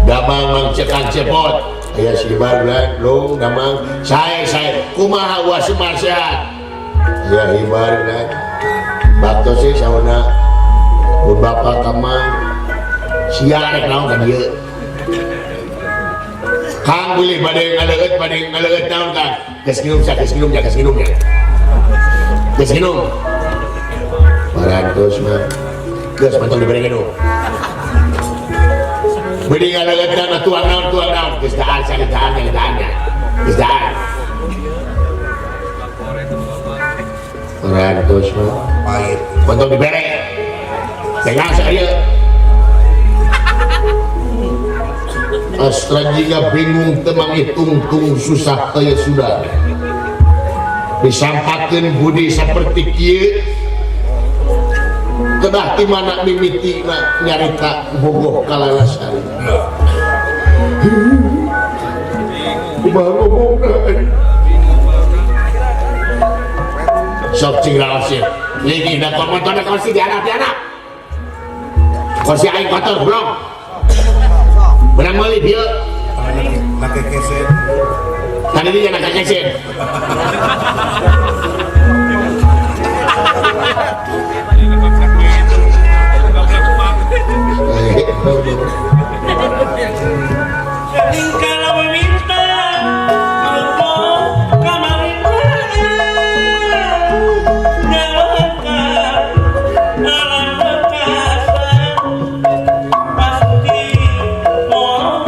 damang mangcekan Cepot aya si Barlan lo damang saya kumaha wa sehat ya Barlan bakto sih sauna mun bapak kamang sia rek naon ka dieu Kang boleh bade ngaleut naon Kang geus nginumnya parantos mah geus mantong dibere nginum beri ngaleut na tuang naon geus daan sari daannya geus daan Rantos mah. Pahit. Untuk dibere. Tengah saya. Astra jika bingung temang hitung-tung susah kaya sudah. Disampaikan budi seperti kieu. Kedah di mana mimiti nyarita bogoh kalalasan. Kumaha ngomongna Sok cingral sih. Lagi dah komentar kursi di anak. Kursi aing kotor belum. Benar meli dia. Pakai keset. Tadi dia nak keset. Kalau meminta Rumput kamarin Nyalakan Alam bekasan Pasti Mohon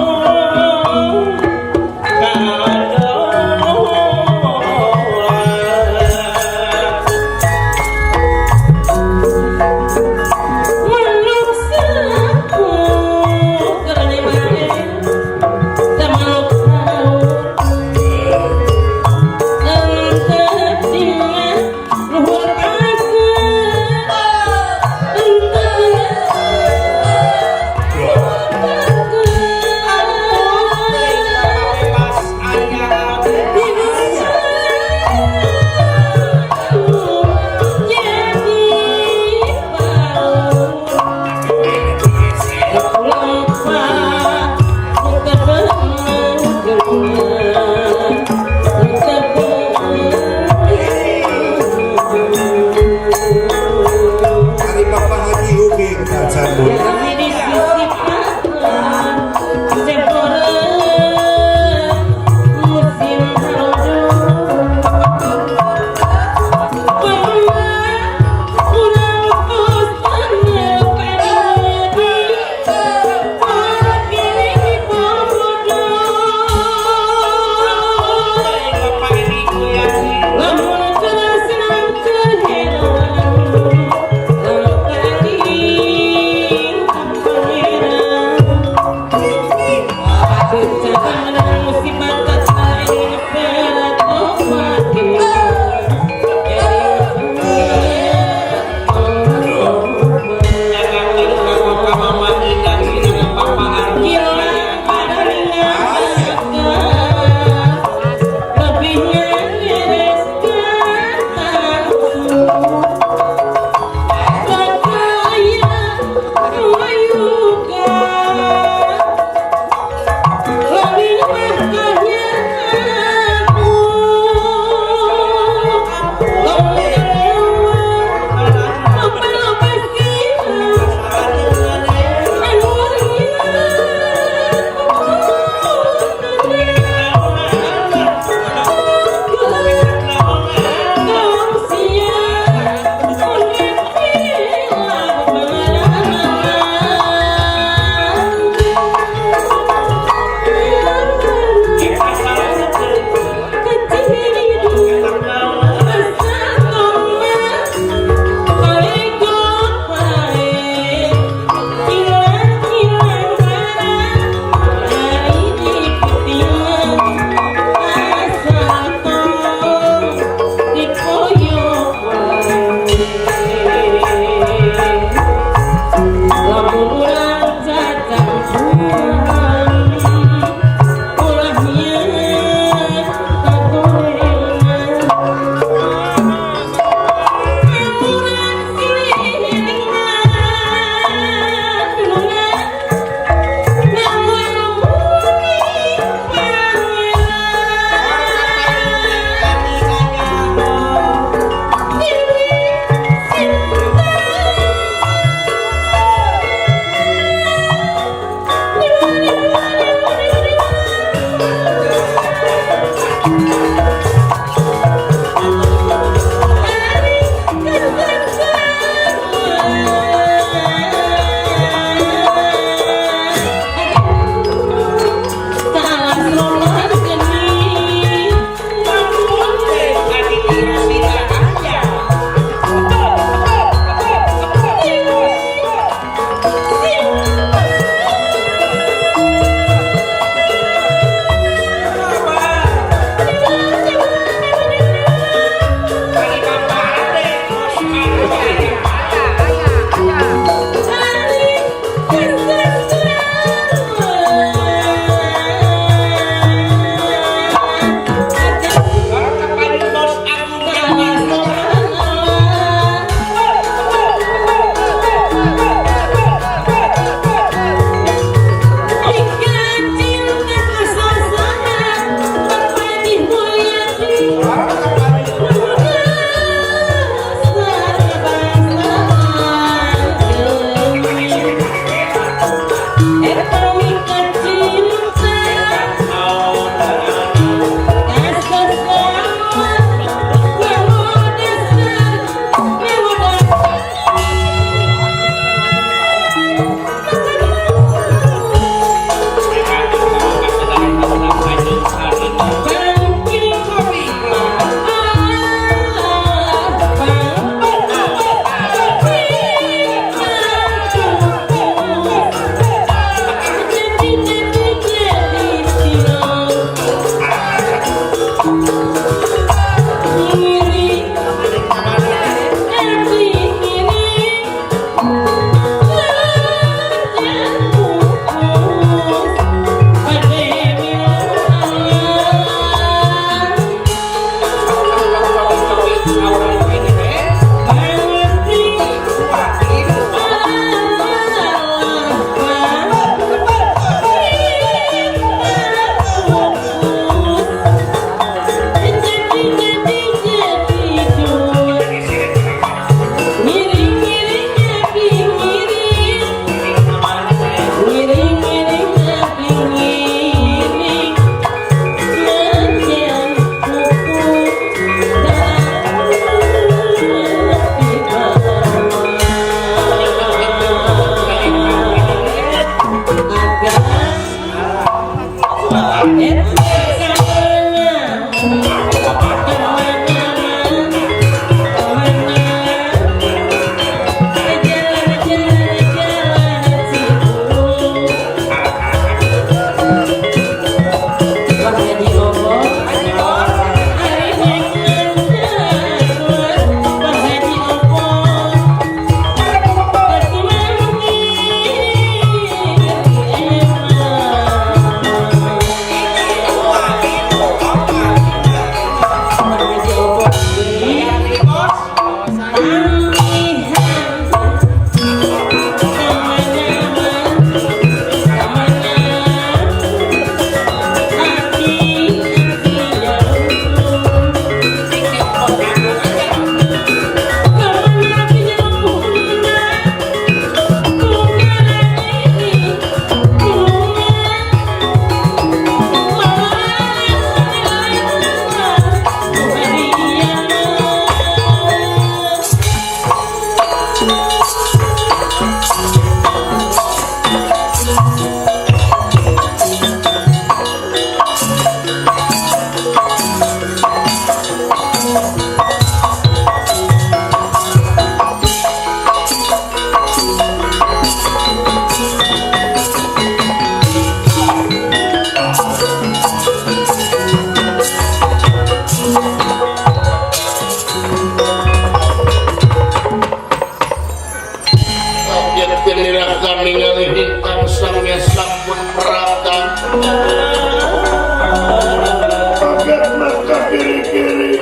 Kaget maka kiri-kiri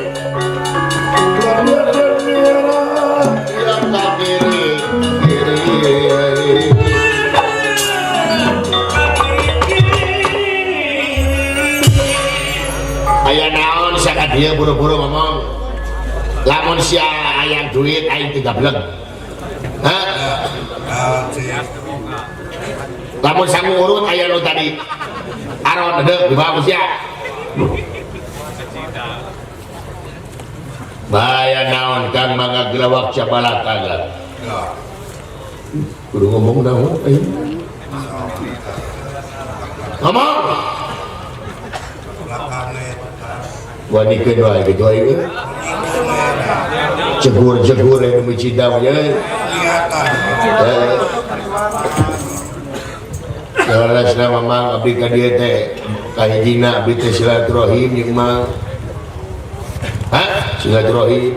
Lalu dan merah Aya naon sakat dia buru-buru ngomong lamun sia aya duit aing 3 beleg lamun sangu urut aya nu tadi aron deuk dibawa sia bahaya naon kang mangga gelawak cabalaka kudu ngomong naon aing ngomong wanikeun wae gitu aing jegur-jegur yang mecidam ya Jalan memang abdi ka dieu teh kahijina abdi teh silaturahim jeung mang silaturahim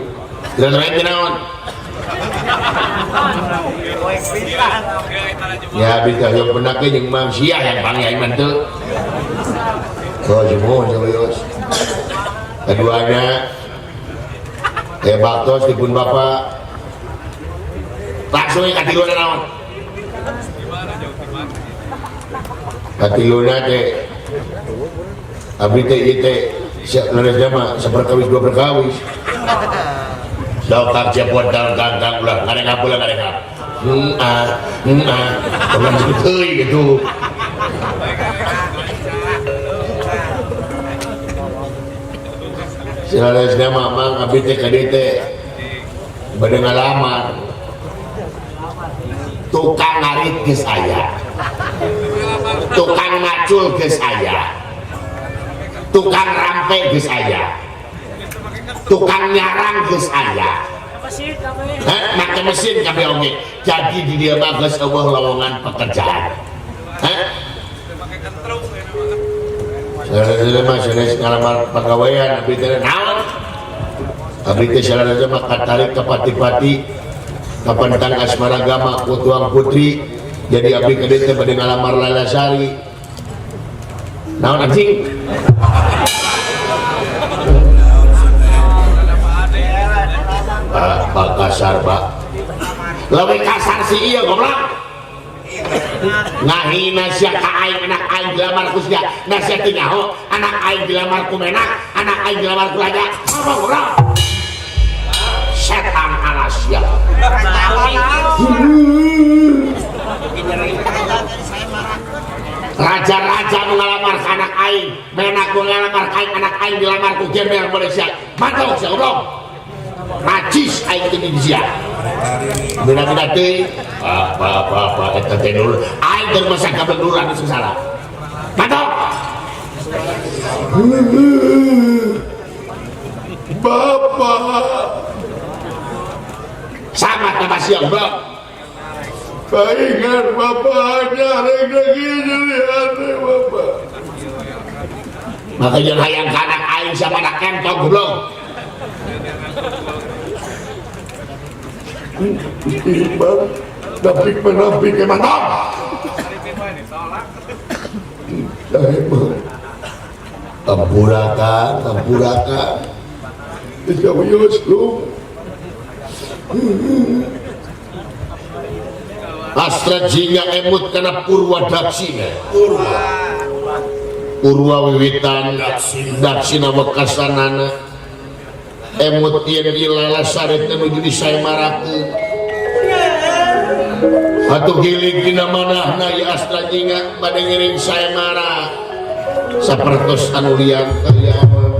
teh naon ya abdi teh yang benak ge jeung mang sia yang panggil aing teu semua jauh keduanya baktos dipun bapak langsung katiluna naon katiluna teh abdi teh ieu teh leresna mah saperkawis dua perkawis dokter cepot kang ulah ngarengap ulah ngarengap teman teuy gitu leresna mah mang abdi teh ka dieu teh bade ngalamar tukang ngarit geus aya tukang macul geus aya tukang rampe geus aya tukang nyarang geus aya make mesin kabeh oge jadi di dieu mah geus eueuh lowongan pekerjaan saya mah sanes ngalamar pagawean abdi teh naon abdi teh salarana mah katarik ka pati-pati kapentang asmara gama ku tuang putri jadi abdi ka dieu teh bade ngalamar Lalasari naon anjing Pak kasar Pak lebih kasar si iya goblok ngahina sia ka aing anak aing dilamar ku sia na sia teu nyaho anak aing dilamar ku menak anak aing dilamar ku raja apa urang setan alasia raja-raja mengalamar ke anak aing menak mengalamar ke anak aing dilamar ku gembel boleh sia mantap sia urang najis aing teu di sia bina-bina teuing apa eta teh nur aing teu masa kabenduran itu salah mantap Bapak sama nama siang bang palingan bapaknya rek gini lihat bapak maka jangan hayang ke anak aing siapa anak kentong goblok timbang tapi menampik ke mantap Tampuraka jauh lu Astra jingga emut karena purwa daksina purwa wiwitan daksina wekasanana emut yen Lalasari menuju di Saimarakeun atuh giling dina manahna ya Astra jingga bade ngiring Saimara sapertos anu liang karyawan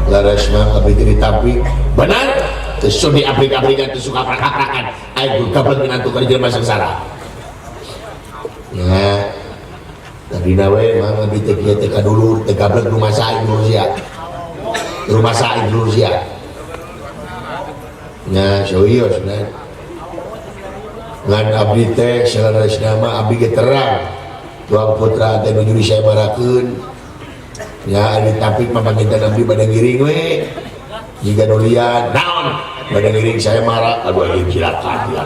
laras mah abdi teu ditampi benar teu di aplik-aplikan teu suka prak-prakan aing gablek ngantuk ka jelema sengsara ya tapi nawe mah abdi teh kieu teh kadulur teh gablek rumah saing dulu sia nya serius nah ngan abdi teh salarasna mah abdi ge terang tuang putra teh nuju disaemarakeun ya di tapik mah panginten abdi bade ngiring we jika nulian naon bade ngiring saya marah aduh anjing silakan ya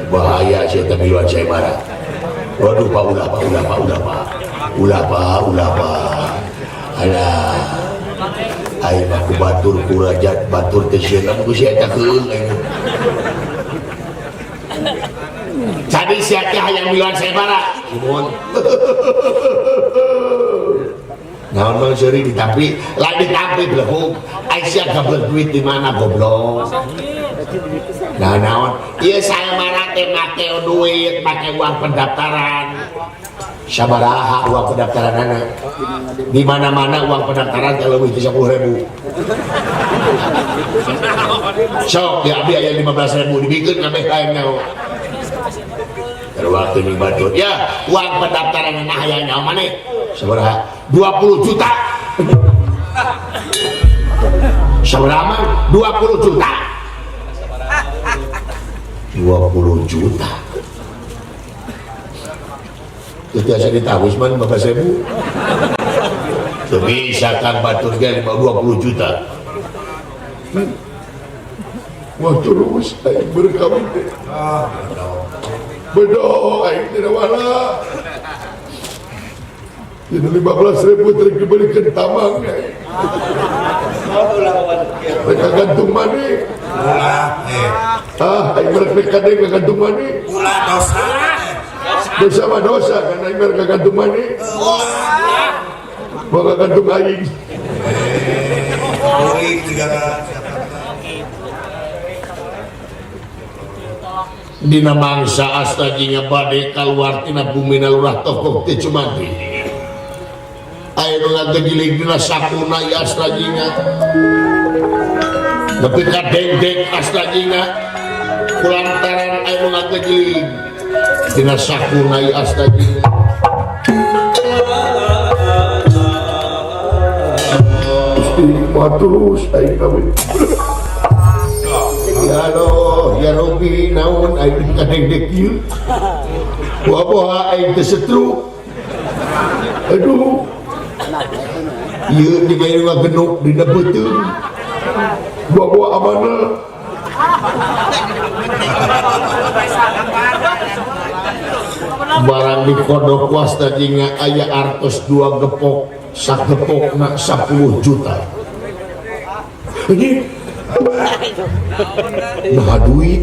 bahaya saya teh miluan saya marah waduh pak ulah pak alah aing mah ku batur kurajat batur teh sieun ku sia eta keung jadi sia teh hayang miluan saya marah mun naon mah seuri ditampi lain ditampi belehung Aisyah gablek duit di mana goblok nah naon ieu saya marah teh make duit make uang pendaftaran sabaraha uang pendaftaran anak di mana-mana uang pendaftaran kalau lebih 10.000 sok ya abdi aya 15.000 dibikeun kabeh kaengna waktu ini batur ya uang pendaftaran anak aya nyawa maneh sabaraha 20 juta sabaraha 20 juta 20 juta itu asa ditawis man 15.000 bisa kan batur ge 20 juta wah terus aing berkawin teh bedo aing tidak wala ini 15.000 terus dibelikan tamang mereka gantung mani aing mereka kadang gantung mani dosa mah dosa karena aing mereka gantung mani mau gantung aing dina mangsa astajinya bade kaluar tina bumi lurah tokok teh Cumantri aya nu ngagegiling dina sakuna ya astajinya nepi ka dengdeng astajinya kulantaran aya nu ngagegiling dina sakuna ya astajinya mah terus aing kawin ya Allah ya Rabbi naon aing kadengdeng kieu buah-buah aing teh setruk aduh ieu digawe genuk dina beuteung bawa amanah barang di kodok was tadinya aya artos 2 gepok sak gepokna 10 juta ini nah duit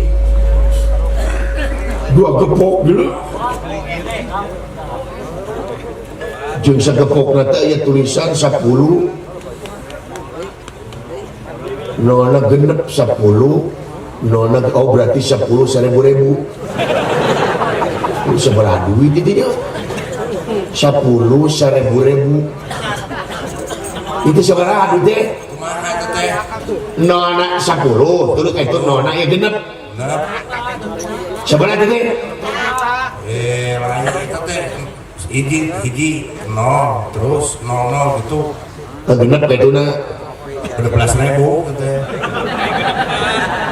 2 gepok gitu jeung sagepokna teh aya tulisan 10 nona genep 10 nona oh berarti 10 1.000 seberapa duit itu 10 1.000 itu seberapa duit teh nona 10 terus itu nona ya genep seberapa teh lain itu teh hiji nol terus nol gitu genep itu na 12.000 teh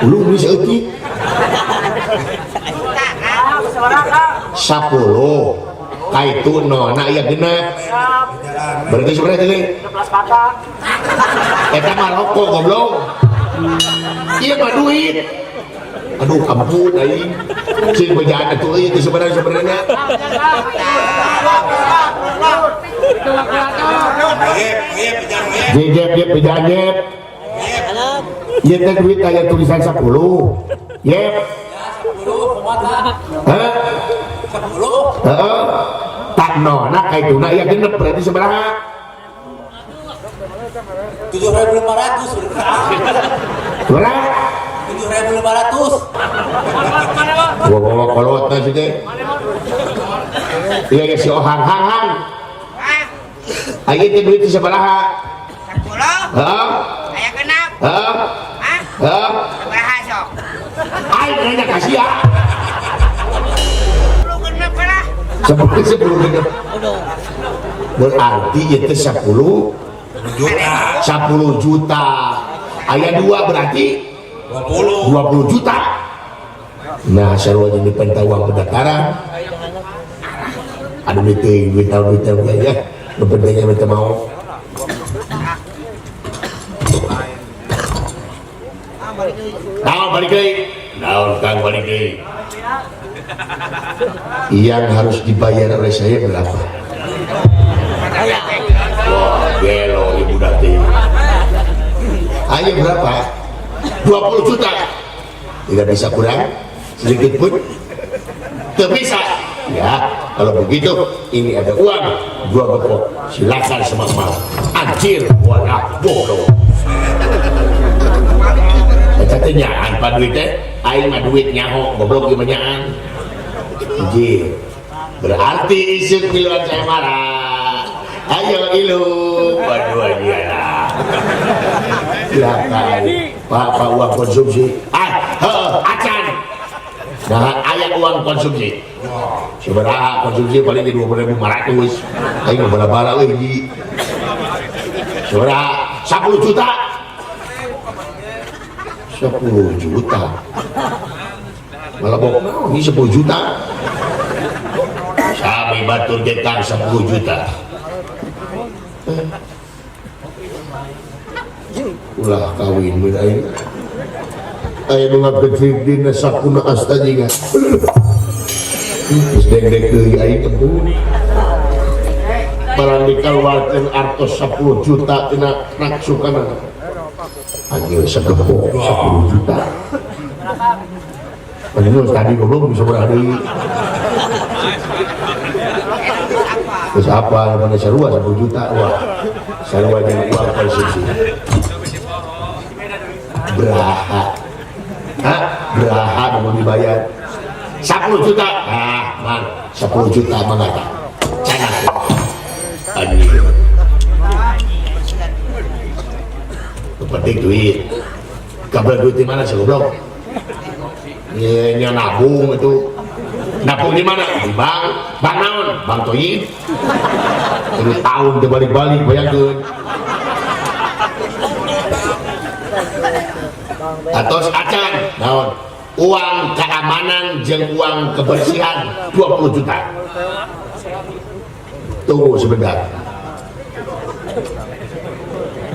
lu bisa euti 10 kaitu nona ya genep berarti seberapa teh 12 patang eta mah rokok goblok ieu mah duit aduh ampun aing sing bejaan atuh ieu teh sebenarnya jep bejaan jep ieu teh duit aya tulisan 10 jep hah 10 heeh tak nona kaituna aya genep berarti sabaraha 7.500 berapa 7.500 gua kolot nasi teh iya si ohang hang ayo teh duit sabaraha 10 Hah? Ayah genap. Hah? Hah? Hah? Sabaraha sok. Ayo nanya kasih ya. Lu genap lah. 10 genep. Berarti itu 10 juta 10 juta. Ayah 2 berarti 20 juta. Nah, sarua jadi pentawang pendaftaran. Aduh duit tahun ya. Pentingnya minta mau. Naon balik deui. Naon Kang balik deui. Yang harus dibayar oleh saya berapa? Wah, gelo ibu dati. Ayo berapa? 20 juta. Tidak bisa kurang sedikit pun. Tidak bisa. Ya, kalau begitu ini ada uang 2 gepok. Silakan semak-mak. Anjir, wadah bodoh. Katanya apa duitnya? Aing mah duit nyaho, goblok gimana? Anjir. Berarti isuk miluan saya marah. Ayo ilu, berdua dia lah. Silakan. Pak uang konsumsi. Acan. Nah, ayat uang konsumsi. Seberapa konsumsi paling di 20.500. Ayo bala-bala lagi. Seberapa 10 juta. 10 juta. Malah bok, ini 10 juta. Kami batur getang 10 juta. Ulah kawin mulai. Ayo mengabdi dina sakuna astajiga. Sedek-dek deui aing tepung. Barang dikeluarkeun artos 10 juta tina naksukana. Anjir segepok 10 juta. Padahal tadi goblok bisa berada. Terus apa namanya sarua 10 juta. Wah, sarua dengan uang konsumsi. Beraha. Hah? Beraha mau dibayar 10 juta. Ah, man, 10 juta mangata. Canak. Anjir. Penting duit. Kabar duit di mana sih goblok? Ini nabung itu. Nabung di mana? Di bank. Bank naon? Bank Toyib. Jadi tahun dibalik-balik bayangkeun. Atos acan naon? Uang keamanan jeung uang kebersihan 20 juta. Tunggu sebentar.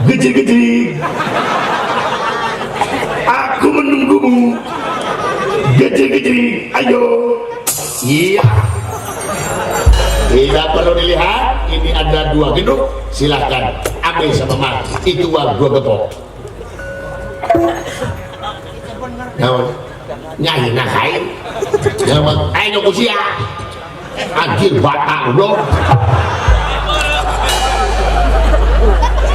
Gede-gede. Aku menunggumu. Gede-gede. Ayo. Iya. Tidak perlu dilihat. Ini ada 2 genduk. Silahkan ambil sama Mak. Itu uang 2 gepok. Naon? Nyanyi nakain. Naon? Ayo kusia. Anjir batak goblok.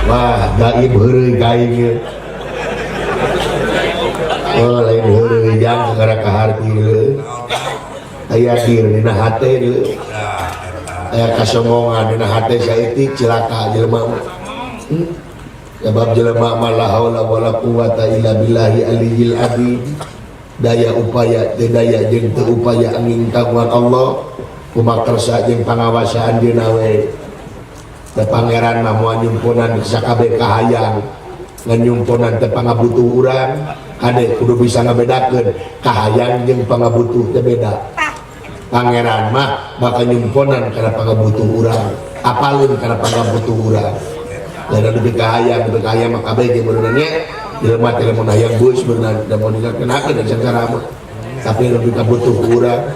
Wah, gaib heureuy gaibnya. Oh, lain heureuy jang segara kaharti deuleu. Aya dir dina hate deuleu. Aya kasomongan dina hate saeutik cilaka jelema. Sebab jelema mah la haula wala quwata illa billahi aliyil azim. Daya upaya teu daya jeung teu upaya angin kagungan Allah. Kumakersa jeung pangawasaan dina we. Da pangeran mah moal nyumpunan sakabeh kahayang ngan nyumpunan teh pangabutuh urang kade kudu bisa ngabedakeun kahayang jeung pangabutuh teh beda. Pangeran mah bakal nyumpunan kana pangabutuh urang apaleun kana pangabutuh urang lain lebih kahayang mah kabeh ge beunang nya jelema teh lamun hayang beus beunang da mun dikenakeun da sangkara mah tapi lebih kabutuh urang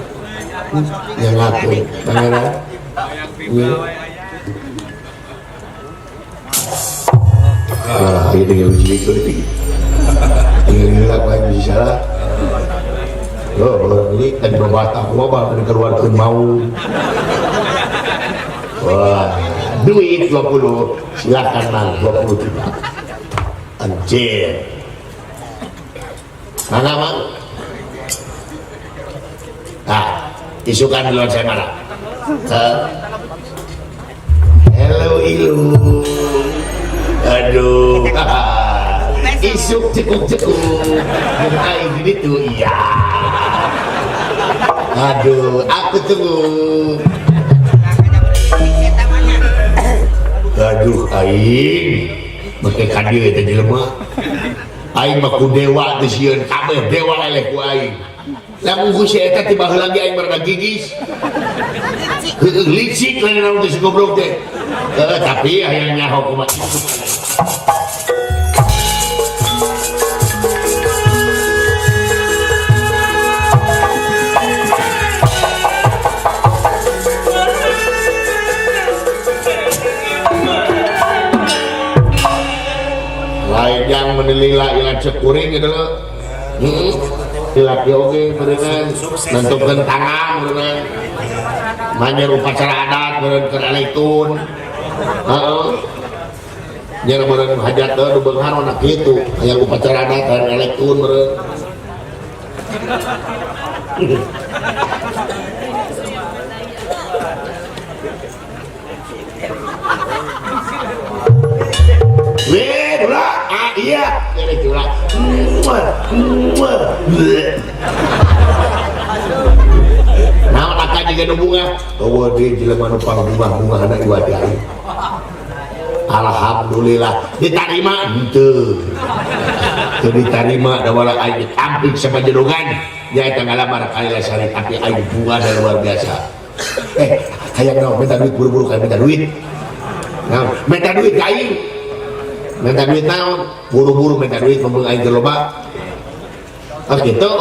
yang ngatur pangeran wah, ini yang uji itu ini lah yang bisa salah. Oh, ini kan berbatang global dari keluarga mau. Wah, duit 20, silakan mang 20 juta. Anjir. Mana mang? Nah, isukan duluan saya mana? Hello ilu. Aduh. Isuk cekuk-cekuk. Aing gitu iya. Aduh, aku tunggu. Aduh, aing make kadir eta jelema. Aing mah ku dewa teh sieun kabeh dewa eleh ku aing. Lamun ku si eta tiba heula ge aing bareng gigis. Licik lain naon teh si goblok teh. Tapi aya nyaho kumaha. Lain yang menilila ilang cekuring gitu loh. Laki oke berenang nentukan tangan berenang manyer upacara adat beren keraleitun jangan beren hajat tuh benghar anak gitu yang upacara adat keraleitun beren iya, ini curang. Nah, akan juga bunga. Oh, dia jelema nu bunga anak iwadiai. Alhamdulillah diterima henteu. Teu diterima da wala aing tampik sama jedongan. Ya eta ngalamar kali lasari tapi aing bunga dan luar biasa. Hayang naon minta duit buru-buru kan minta duit. Nah, minta duit ka aing. Minta duit naon buru-buru minta duit memang aing loba. Oh gitu,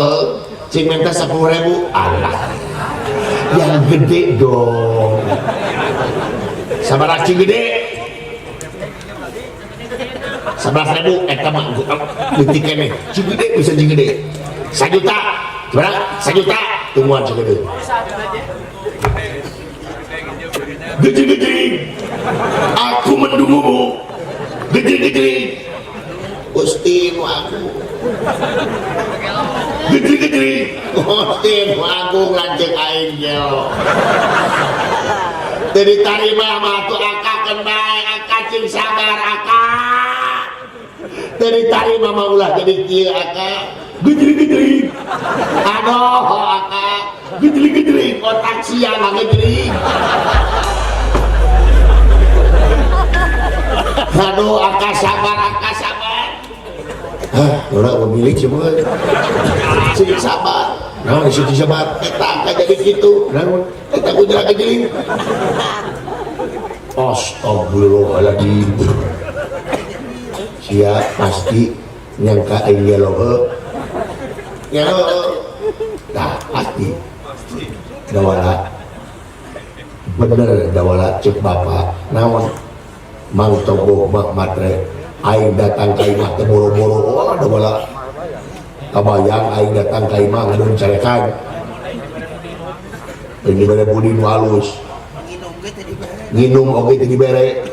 cing minta 10.000. Allah, yang gede dong. Sabar cing gede. 11.000 eta mah leutik keneh. Cing gede bisa cing gede. 1 juta. Berapa? 1 juta. Tungguan cing gede. Gede-gede. Aku mendungumu. Gede-gede. Gusti aku. Gede-gede. Gusti aku lanjut aing jel. Jadi tarima mah tuh akakeun bae, akacing sabar aka. Jadi tarima mah ulah jadi kieu aka. Gede-gede. Aduh aka. Gede-gede otak siang gede. Aduh, aka sabar. Orang memilih cuma sini sabar. Nah, sini sabar. Kita akan jadi gitu. Nah, kita pun jalan kejeling. Astagfirullahaladzim. Sia pasti nyangka aing loh. Nah, pasti. Dawala. Bener dawala cek bapak. Naon? Mang togo mak matre aing datang ka imah teh boro-boro ada bala kabayang aing datang ka imah ngadon carekan ini bere budi nu halus nginum oge teh dibere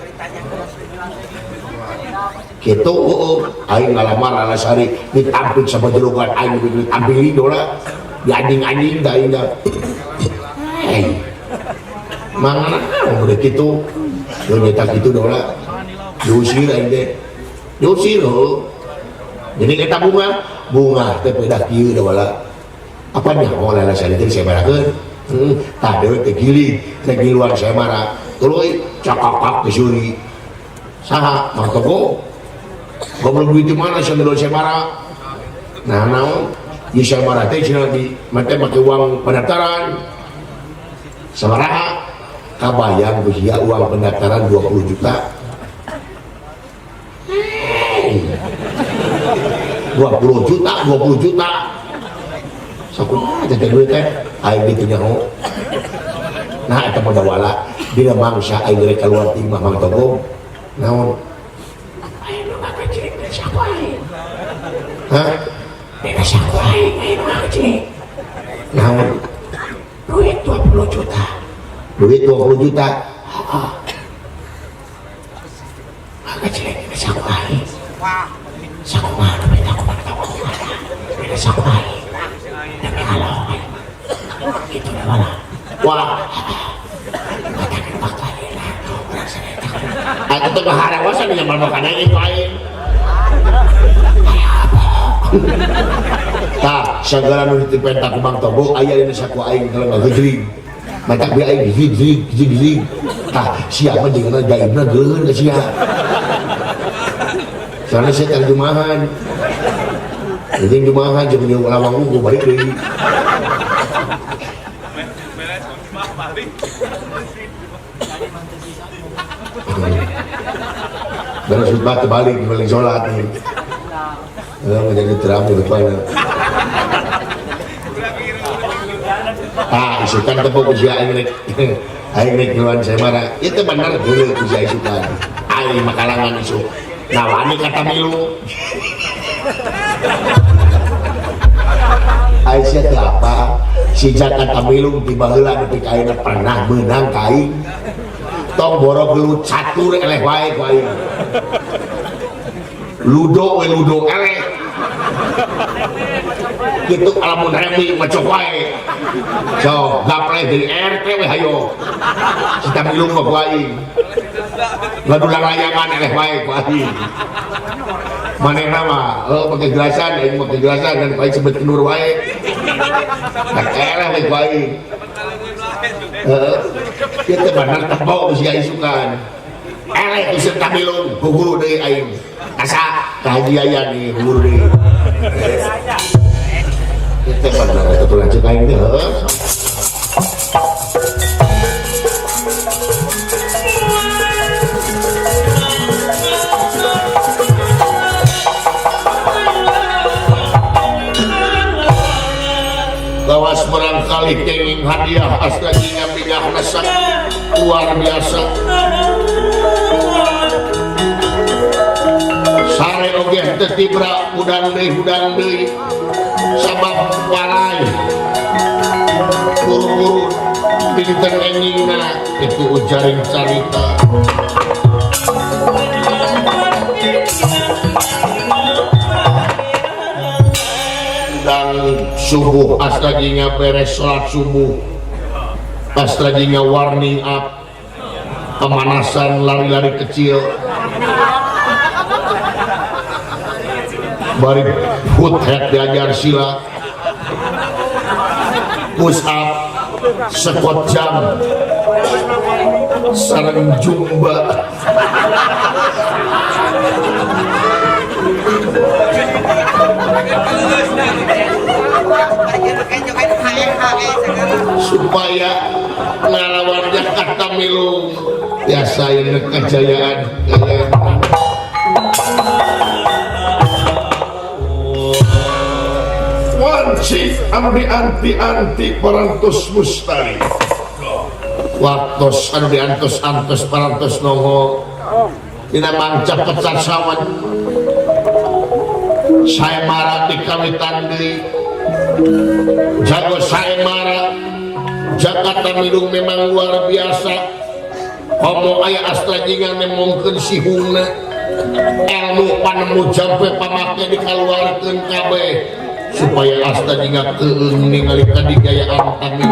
kitu aing ngalamar alasari ditampik sama jelugan aing ditampili dola dianjing-anjing da aing da mangana udah kitu yo nyetak itu dola diusir aing teh diusir jadi kita bunga teh pedah kieu da wala apa nya oleh lasari teh saya barakeun tah dewe teh giling teh giluan saya marah tuluy cakak disuri saha mah togo goblok duit di mana sandal saya marah nah naon ieu saya marah teh cenah di mate make uang pendaftaran sabaraha kabayang besia uang pendaftaran 20 juta 20 juta sakumaha teh duit teh aing ditu nyaho nah eta mah dawala dina mangsa aing rek kaluar ti imah Mang Togo naon aing mah kacirek teh saku aing hah beda saku aing mah kacirek naon duit 20 juta duit 20 juta maka jelek ini saku aing saku mana beda aku mana tahu beda saku aing tapi kalau gitu dah malah wah katakan fakta lah orang saya itu keharawasan yang makanan itu lain. Tah segala nu ditipen tak kumang togo aya dina saku aing kalau ngegejling. Mata bi aing gejling. Tah sia mah jeung gaibna geuleun ka sia. Soalnya saya terjemahan. Jadi jemahan jeung lawang ungu balik deui. Baru sudah terbalik balik sholat nih. Menjadi terang di depan. Isukan tepuk usia aing rek nuan saya marah. Itu benar dulu usia isukan. Aing makalangan isu. Nawani kata milu. Aisyah itu apa? Si kata milu di baheula nepi ka ayeuna pernah menang ka aing. Tong borok gelut catur eleh wae ku aing. Ludo eleh. Kitu alamun remi macok wae. So, gaple dari RT we hayo. Kita milung mah ku aing. Ngadulang layangan eleh wae ku aing. Manehna mah pakai gelasan, aing pakai gelasan dan ku aing sebut kenur wae. Tak eleh we ku aing. Kita benar tebau usia isukan eleh usia kamilung guguru deh aing asa kahajiayan nih guguru deh kita benar itu lanjut aing deh lawas barangkali kenging hadiah astaginya pindah nasak luar biasa sare oge tetibra udang deui sabab walai buru-buru pinten engingna itu ujaring carita dan subuh astaginya beres sholat subuh astaginya warning up pemanasan lari-lari kecil bari foothead diajar sila push up sekot jam sareng jumba supaya ngalawannya kata milung biasa ini kejayaan wanci ambi anti parantos mustari waktos anu diantos-antos parantos nongo dina mangcap pecat sawan saya marah di kawitan deui jago saya marah Jakarta Midung memang luar biasa homo aya astrajingan memongkeun sihungna ilmu panemu jampe pamake dikaluarkeun kabeh supaya astrajingan keung ningali kadigayaan kami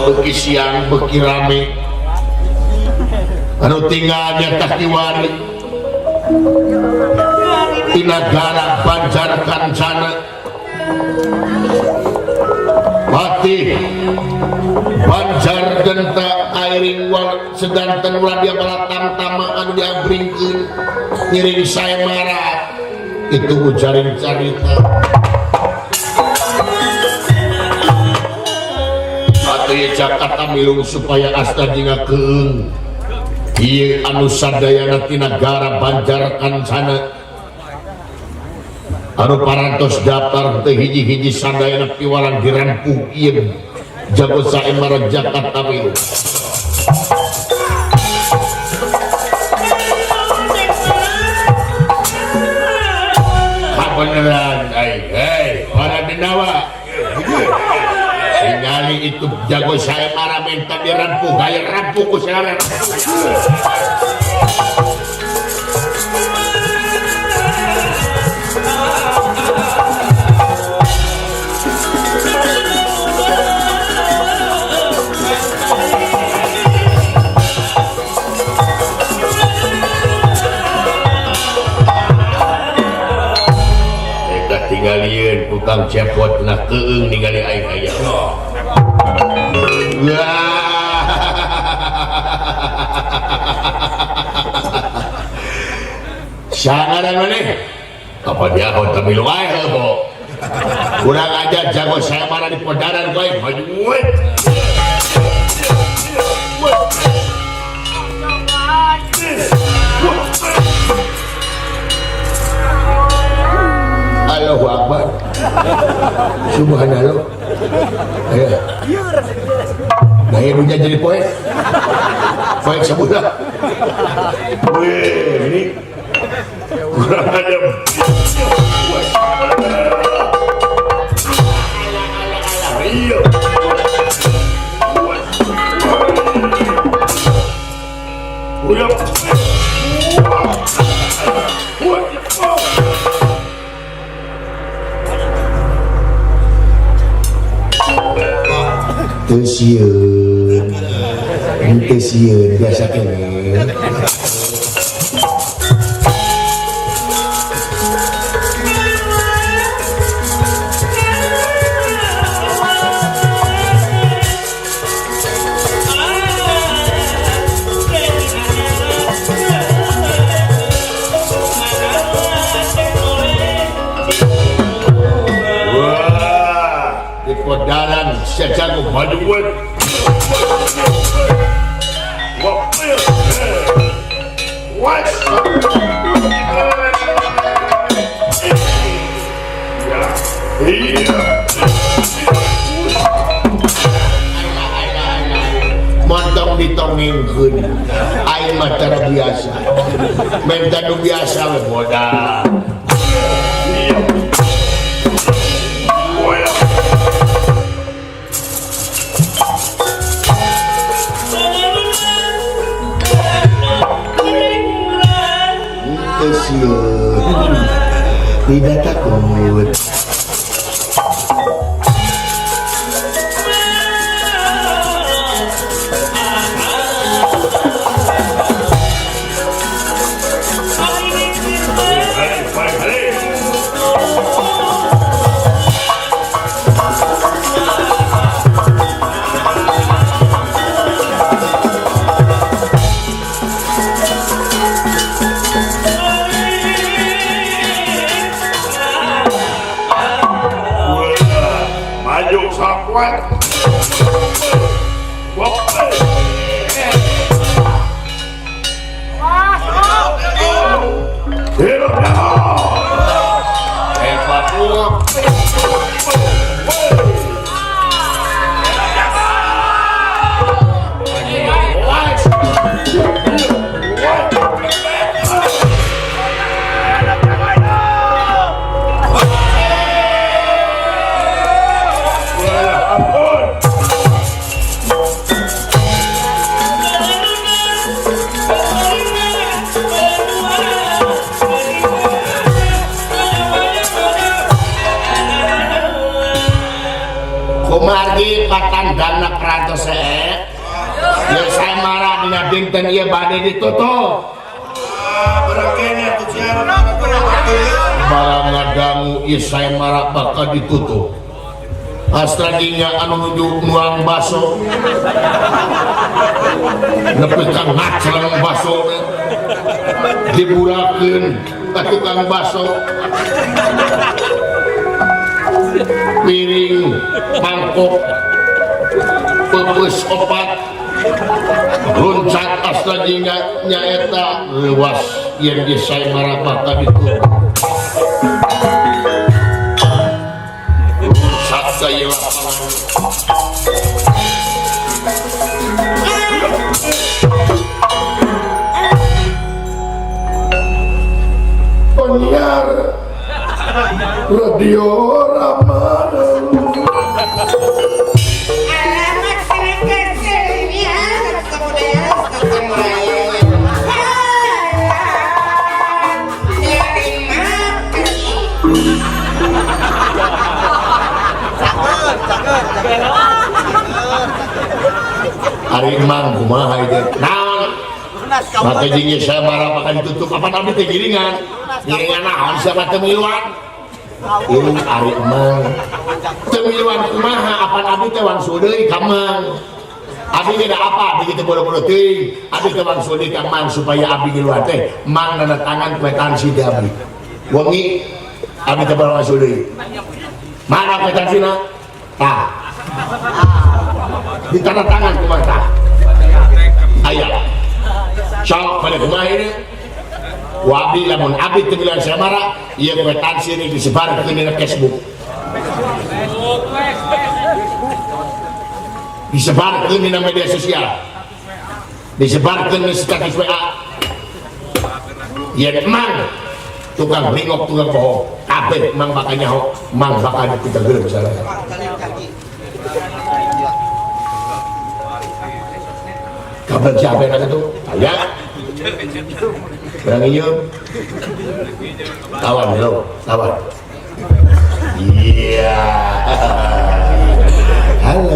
beuki siang beuki rame anu tinggal nyata kiwari di negara Banjar Kancana Patih Banjar genta airing wal sedanten ulah dia balatang tamaan diabringkeun ngiring saya marah itu ujaring carita atuh Jakarta milung supaya astajinga keung ieu anu sadayana ti negara Banjar Kancana anu parantos daftar teh hiji-hiji sadayana piwaran dirampung ieu jago saemara Jakarta milung beneran orang dinawa ningali itu jago saya marah minta dirampung gaya rampung ku sekarang tukang cepot nah keung ningali aing aya. Sangaran maneh. Apa dia hon tamilu ae heuh. Kurang ajar jago saya marah di podaran bae maju we. Allahu Akbar. Subhanallah. Ayo. Daya dunia jadi poek. Poek sebulan. Wih, ini kurang ada. Iya. Sieun biasa kene. Wah, di podaran sejago maju buat. What? Montong ditongengkeun aing mah tara biasa menta nu biasa we bodas tidak takut. Kumargi patandana kratos ya saya marah dina dinten ieu bade ditutup. Berakene atuh siaran. Barang ngadangu ieu saya marah bakal ditutup. Astradinya anu nuju nuang baso. Nepi ka ngacreng baso diburakeun ka tukang baso. Piring, mangkok, pebus opat, loncat astradinya nyaeta lewas yang disay marabah tadi itu. Loncat saya lapangan. Penyiar Radio Ramadan. Alamat seringnya kebudayaan Ari Mang kumaha ieu? Naon? Maka jeung saya marah makan ditutup apa nabi teh giringan. Giringan naon siapa teu miluan? ini ari emang temiluan kumaha apan abdi teh wangsul deui ka mang abdi geus apa abdi teh boro-boro teuing abdi teh wangsul deui ka mang supaya abdi ngiluar teh mang nanda tangan kwitansi teh abdi wengi abdi teh wangsul deui mana kwitansina tah di tanda tangan kumaha tah aya sok pada kumaha ini wabi lamun abdi temiluan samara ieu kwitansi ini disebar ke dina Facebook disebarkan di media sosial disebarkan di status WA ya emang tukang ringok tukang bohong kabeh emang bakal nyaho emang bakal kita gelem salah kabar siapa yang itu ayah berang inyum tawan lo tawan iya halo,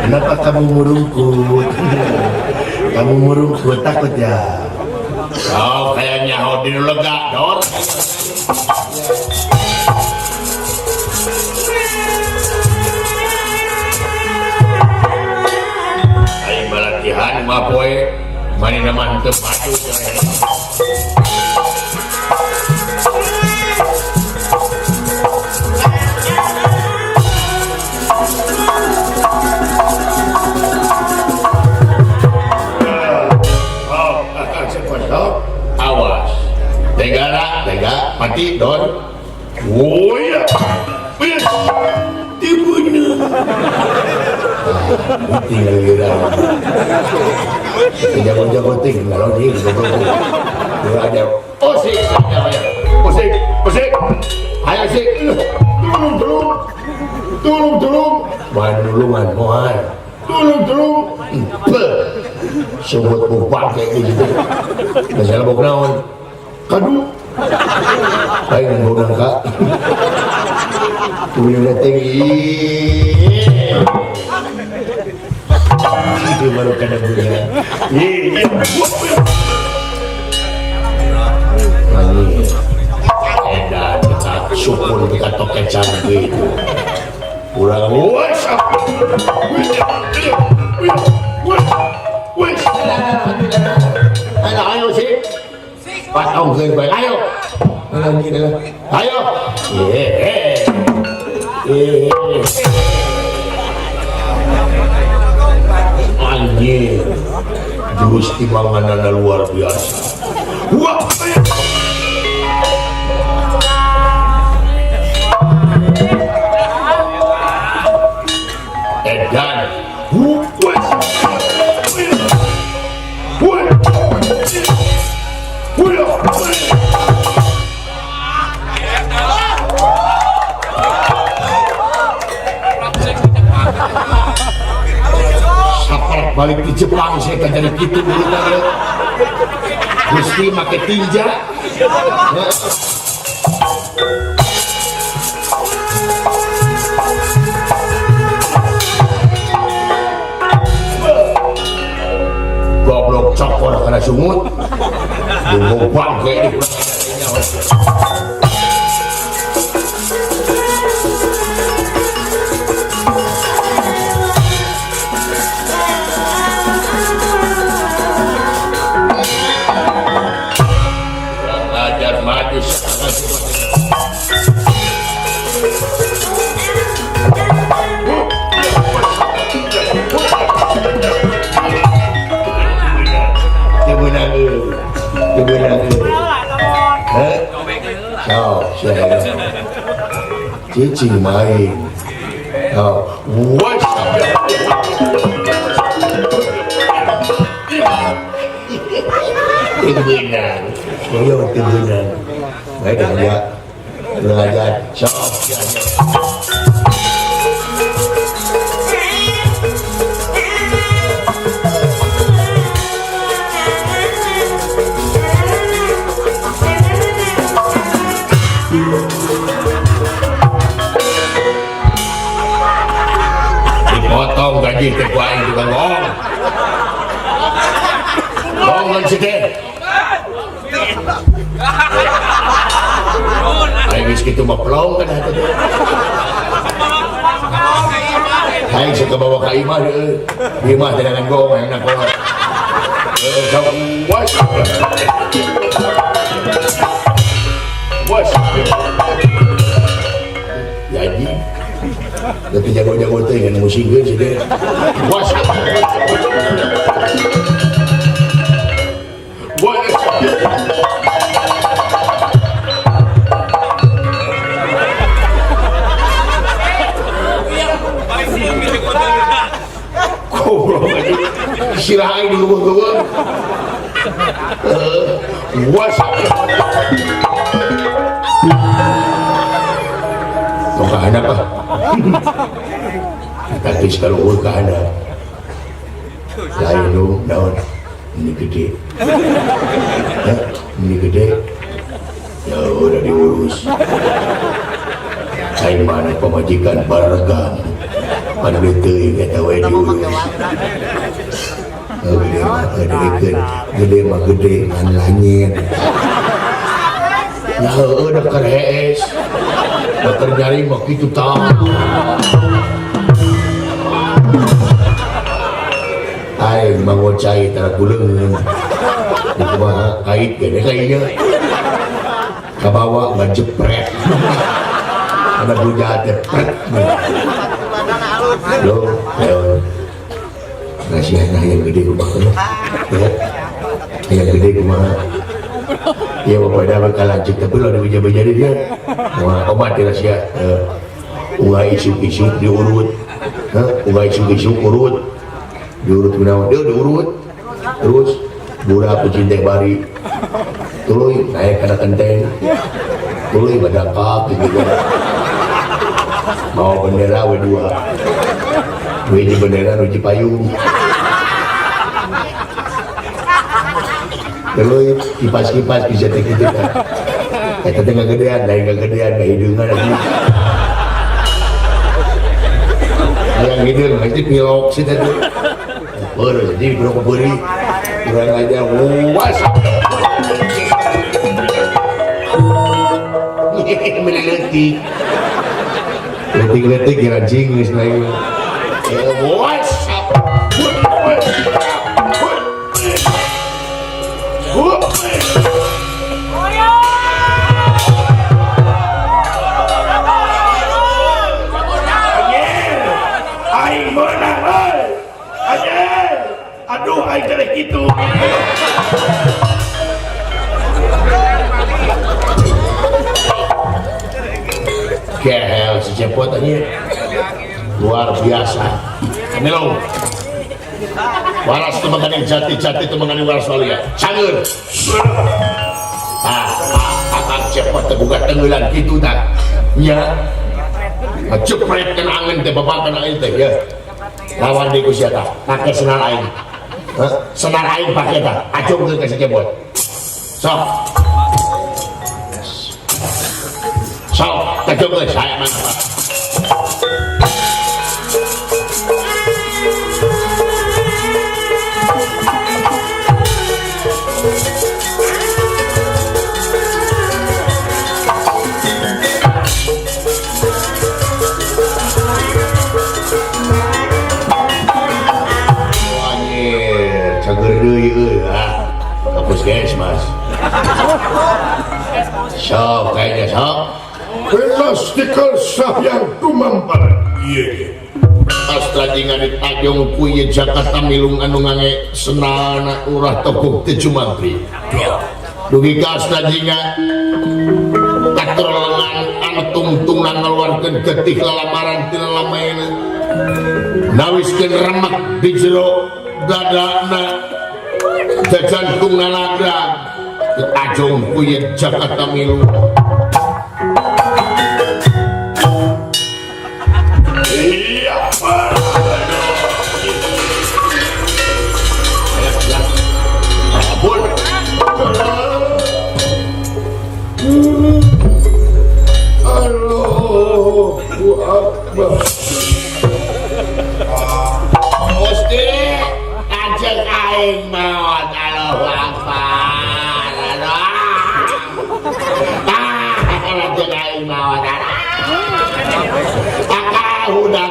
kenapa kamu merungkut? Kamu merungkut takut ya? Oh, kayaknya Hodin lega, Dor. Ayo latihan, mapoe, mani nama untuk maju. Awas, tega, mati, Don. Oh ya, wes, dibunuh. Tinggal kira, jago-jago tinggal dia, jago-jago. Ada, Osik, ayo sik, tolong, manulungan mohon. Tolong, sebut bubak kayak gitu. Masalah bau naon, kadu, kayak bau nangka, punya tinggi, itu baru kena punya. Ini, edan kita syukur kita token canggih. Kurang luas. Ayo sih, patong ke baik. Ayo, anjir, jurus timbangan luar biasa. Wah. Edan sapar balik di Jepang saya kan jadi gitu dulu tadi mesti pakai tinja goblok cokor karena sumut ngobang kayak di belajar maju cici main timbunan timbunan baik ya belajar dipotong gaji terkuain juga ngomong kan sih gitu mah pelong kan hati teh. Hai suka bawa ka imah deh. Imah dengan gong yang nak bawa. Was. Jadi tapi jago-jago teh kan musik ge sih deh. Was. Sirain dulu gue. WhatsApp. Tong kahana apa? Tapi kalau gue kahana, lain dong, daun ini gede. Ini gede. Ya udah diurus. Saya mana pemajikan Baragam. Pada betul kata wae diurus. Gede mah gede ngan langit. Ya udah keres. Dokter nyari mah kitu tah. Ai mangocai tara kuleungeun. Itu mah kait gede kayaknya. Kabawa ngajepret. Ada buja tepret. Lo, ngasih anak yang gede rumah kamu, ya, yang gede rumah, ya bapak dah bakal lanjut tapi lo ada beja-beja dia, obat dia sih, ungai isu-isu diurut, ungai isu-isu urut, diurut gunawan dia diurut, terus budak pecinta bari, tuloy naik kena kenteng, tuloy badakap gitu, mau bendera W2. Wiji bendera, wiji payung. Terus kipas-kipas bisa gitu kan. Kita tengah gedean, lain kegedean, gak hidungan lagi. Yang hidung, itu pilok sih tadi. Baru jadi pilok beri, kurang aja, was. Meleletik. Letik-letik kira jingis lagi. What's up? Aing menang, aduh, aing jelek gitu. Kehel si cepot aja. Luar biasa. Melo. Waras temangan yang jati-jati temangan yang waras walia. Cangur. Akang cepot terbuka tenggelan gitu tak. Ya. Cepret kena angin teh bapak kena angin teh ya. Lawan di kusiata. Pakai senar aing. Senar aing pakai tak. Acung ke si cepot. Sok. Sok. Acung ke saya mantap. Hapus guys mas. Sok kayaknya sok. Elastikal sayang tumamparan. Iya. Astrajingan ditajong kuye Jakarta milung anu ngange senana urah tokok tejumantri. Dugi ka astrajingan katur lengan anu tungtung ngeluarkeun getih lamaran tina lamaina. Nawiskeun remek di jero dadana. Jajantung nalagrag tajong kuye Jakarta milung. Allahu Akbar. Gusti ajeng aing maot Allahu Akbar. aing mawat. Kakak udah.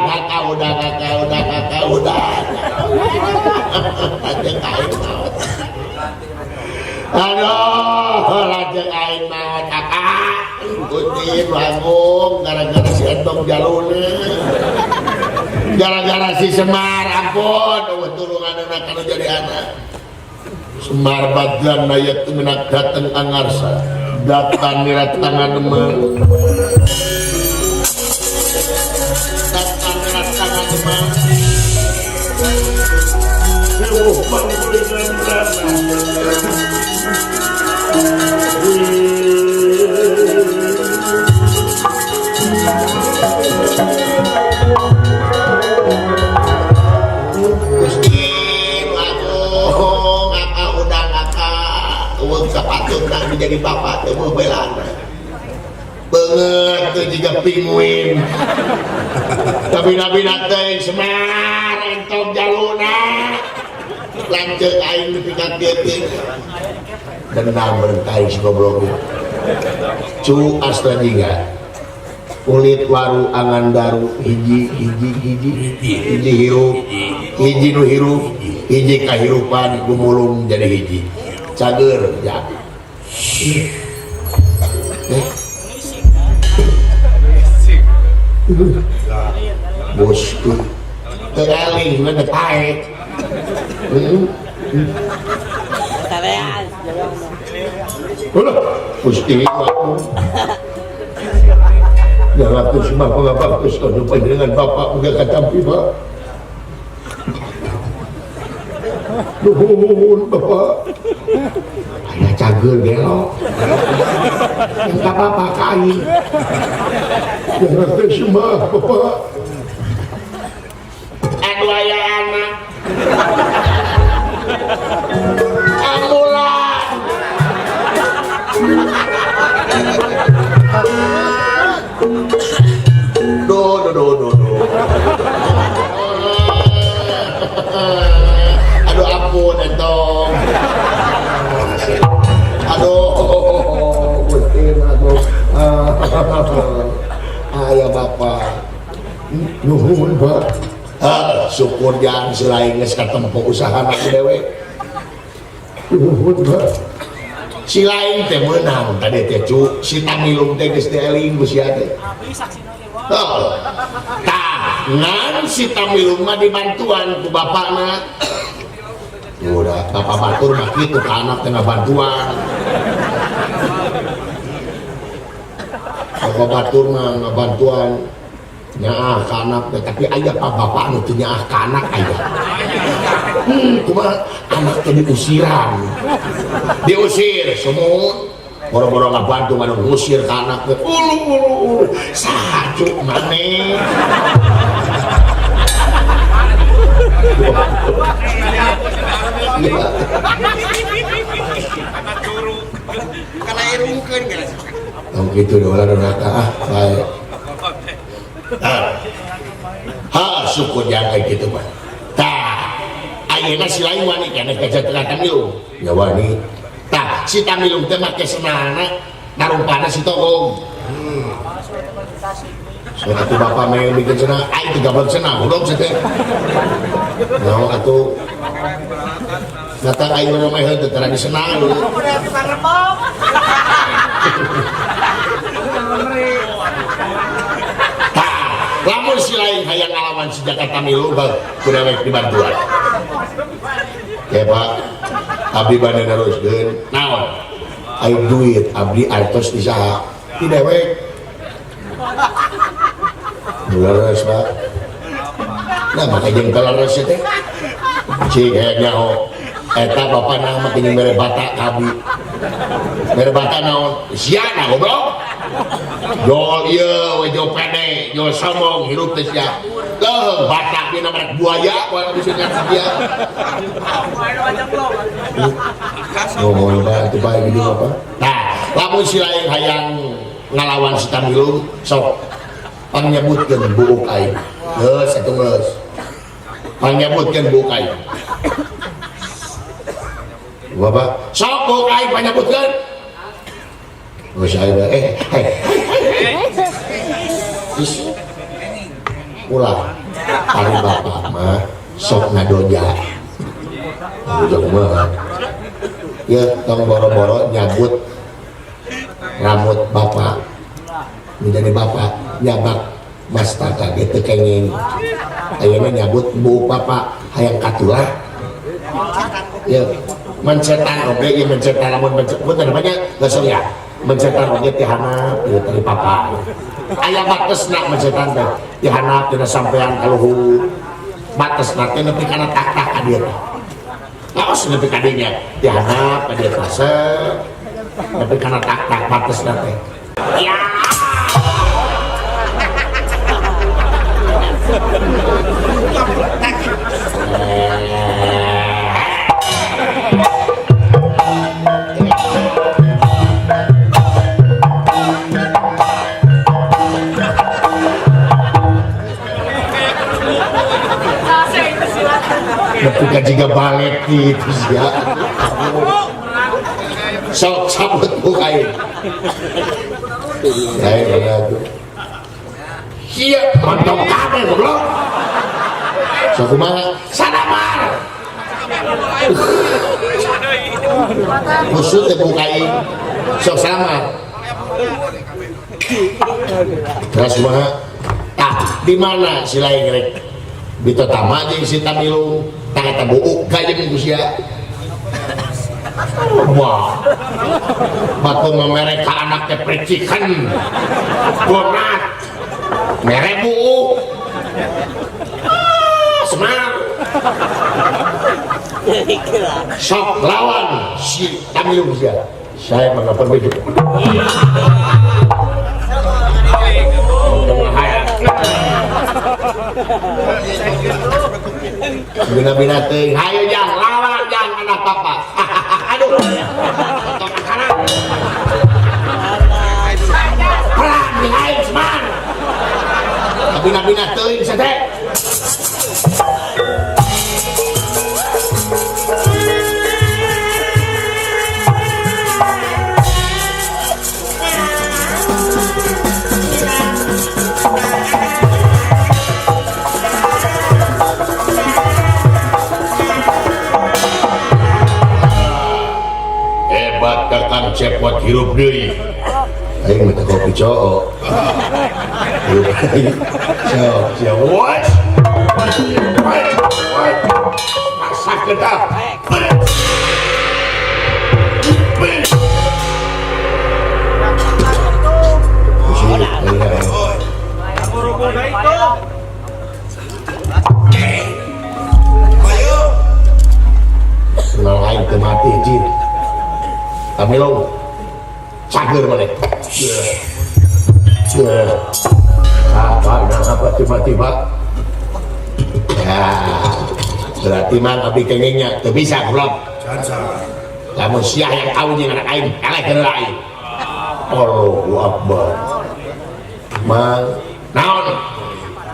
Lajeng aing mawat. Aduh, lajeng aing mawat kakak. Kutin bangun gara-gara si Entong jalurnya. Gara-gara si Semar, ampun, tulungan anak kalau jadi anak. Semar Badran nayat menak datang angarsa, datang nirat tangan demang. Datang nirat tangan demang. Jadi bapak temu belana banget tuh juga pinguin tapi nabi nateng Semar Entong jaluna lanjut aing dipikat geting dendam berentai si goblok cu astra juga kulit waru angan daru hiji hirup hiji nu hirup hiji kahirupan gumulung jadi hiji cager ya bosku tereling mana taek Gusti aku jangan tuh semua pengabakus kalau dengan bapak udah kacampi pak nuhun bapak ayah cager gelok yang tak apa kain jangan tuh semua bapak aduh ayah anak ambulan do aduh ampun Entong aduh Gusti aduh ayah bapak nuhun pak syukur jangan selain geus katempo usaha anak dewe nuhun pak si lain teh menang tadi teh cu si Tamilung teh geus dieling ku sia teh tangan si Tamilung mah dibantuan ku bapakna udah bapak batur mah kitu ka anak tengah bantuan bapak batur mah ngabantuan nyaah ka anak tapi aya pak bapak anu teu nyaah ka anak aya kumaha anak teh diusir semua boro-boro ngabantu mana ngusir ka anak teh ulu sajuk maneh Kana irungkeun geus. Gitu dong lah doraka baik. Syukur jangan kayak gitu pak. Ayeuna si lain wani kana kaca tengah Tamilung. Ya wani. Si Tamilung teh make senana narumpana si Togong. Soalnya tuh bapak main bikin senang, ayo 13 senang, belum sih teh. Nah, atuh datang ayo rumah itu terang senang dulu. Lamun si lain hayang ngalaman si Jakarta Milu bang kudu wek dibantuan. Ya Pak, abdi bade neruskeun. Naon? Ayo duit abdi artos di saha? Ti dewek. Leres Pak. Nah maka jeung leres teh. Cik nyaho eta bapak nama kini mere bata kabi. Mere bata naon? Siana goblok. Jol ieu we jo pede, jo sombong hirup teh sia. Teuh batak dina merek buaya poe bisa ngasih dia. Ngomong bae teu bae gitu apa? Nah, lamun si lain hayang ngalawan si Tamilung sok panyebutkeun buuk aing. Geus atuh geus. Panyebutkeun buuk aing. Bapak, sok buuk aing panyebutkeun. Misalnya, ulah hari bapak mah sok ngadoja banget ya tong boro-boro nyabut rambut bapak menjadi bapak nyabak mas tata gitu kenging ayeuna nyabut bu bapak hayang katulah ya mencetan oke ya mencetan namun mencetan namanya nggak ya mencetan oke tihana ya tadi papa ayah batas nak mencetan teh tihana tidak sampean kalau batas nanti nepi karena tak dia laos nepi kadinya tihana pada terasa nepi karena tak batas nanti ya ketika jika balik itu ya sok sabut bukain saya begitu iya mantap kabel goblok sok kumaha sadamar musuh teh bukain sok sadamar terus kumaha di mana si lain rek bito tama jeung si Tamilung tang eta buuk gayeng usia wah batu memere ka anak teh precikan bonat mere buuk semar sok lawan si Tamilung usia saya mengapa begitu bina-bina teuing hayu jang lawan jang anak papa aduh tonton kanan pelan nih hayu seman bina-bina teuing sate kakang cepot hirup deui aing minta kopi coo siap what masa kedap kenal aing teu mati jin Tamilung cager balik apa tiba-tiba ya berarti mah abdi kengingnya tuh bisa belum kamu siah yang kawin dengan anak aing elek ke lain Allahu Akbar mang naon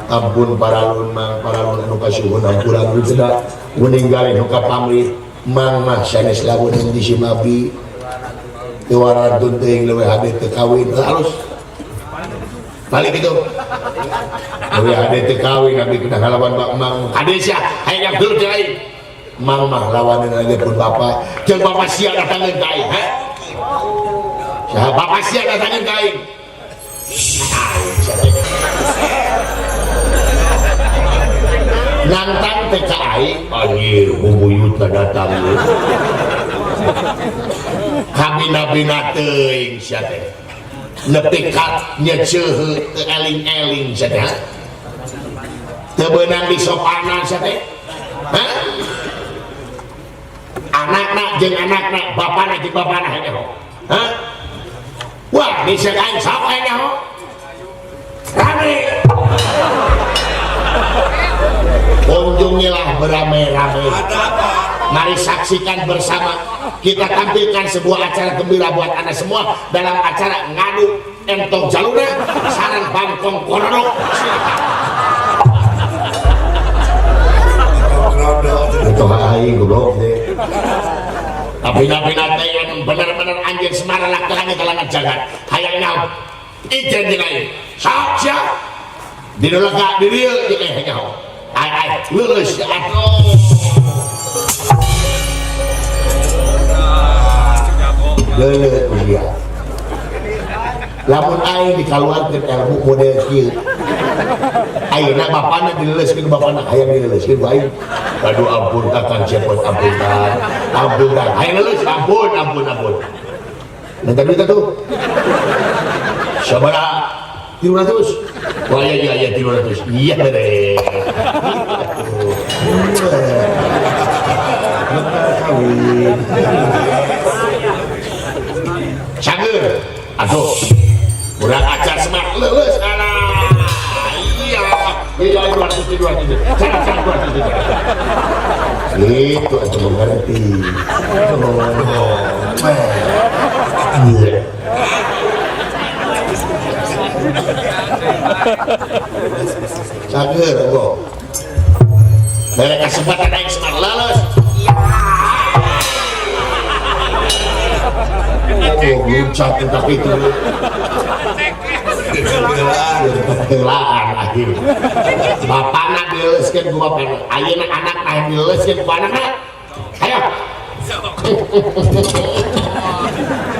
ampun paralun mang paralun anu kasuhun ampuran rucedak meninggalin nuka pamrih mang mah sanes lamun di Simabi kewaran tunting lewe hade tekawin harus balik itu lewe hade tekawin nabi kena ngalawan bak mang hade siya hayang yang dulu cerain mang mah lawanin aja pun bapak jeung bapak siya datangin kain bapak siya datangin kain nantang TKI anjir bumbuyut datang kabina-bina teuing sia teh nepi ka nyeuheuh teu eling-eling sia teh teu beunang disopanan sia teh anakna jeung anakna bapana jeung bapana hanya ho wah disekain sok hanya ho rame kunjungilah beramai-ramai mari saksikan bersama kita tampilkan sebuah acara gembira buat anda semua dalam acara ngadu entong jaluna sarang bangkong koronok itu aing goblok deh tapi nabi-nabi yang benar-benar anjir semara lakukannya kalangan jagat hayang nyaw ijen dinai siap di lega di real nyaw ay lulus aduh lele dia lamun aing dikaluarkeun ilmu model kieu ayeuna bapana dileleskeun bapana hayang dileleskeun ku aing aduh ampun kakang cepot ampun hayang leles ampun nanti duit tuh sabaraha 300 wah iya 300 iya deh kawin cager aduh kurang ajar semak leles alah iya 200 itu aja mengerti cager kok dari kesempatan naik semak leles belum satu tapi itu kegelaan akhir bapak nak dileskan ku bapak ayeuna anak ayah dileskan ku anak ayo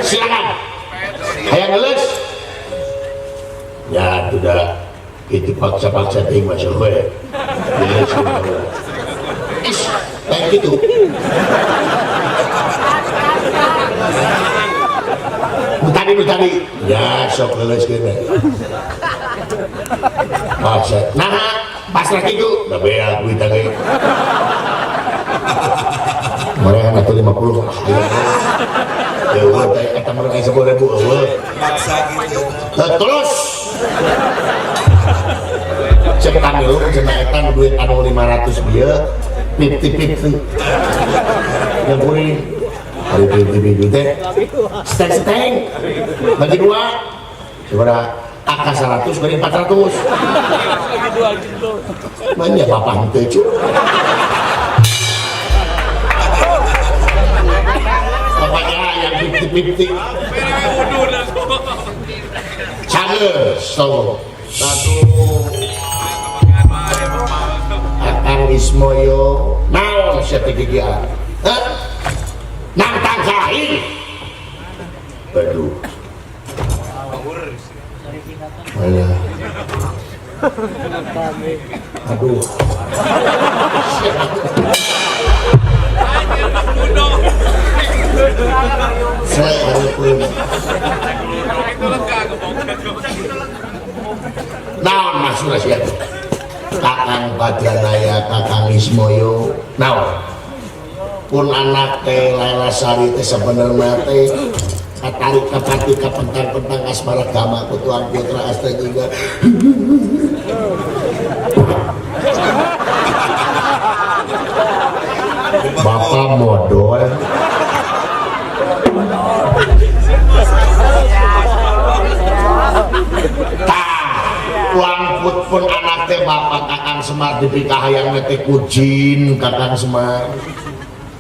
silakan ayah ngeles ya sudah itu paksa-paksa ting masuk gue dileskan kayak gitu tadi ya sok leles kena masa nah pas lagi itu udah beak duit lagi mereka natu 50 ya udah kata mereka 10.000 maksa gitu terus cek kamilu cenaetan duit anu 500 dia 50 yang kuning hari itu teh seteng bagi dua seberapa AK 100 bagi 400 banyak bapak itu bapaknya yang 50 cager so satu Akang Ismoyo naon setegigian nang tangkahi aduh aduh naon maksudnya siapa Kakang Badranaya Kakang Ismoyo naon pun anak teh Laila Sari teh sebenarnya teh katarik kapati kapentang-pentang asmara gama kutuan putra asta juga bapak modal uang pun anak teh bapak Kakang Semar dipikah yang teh kujin Kakang Semar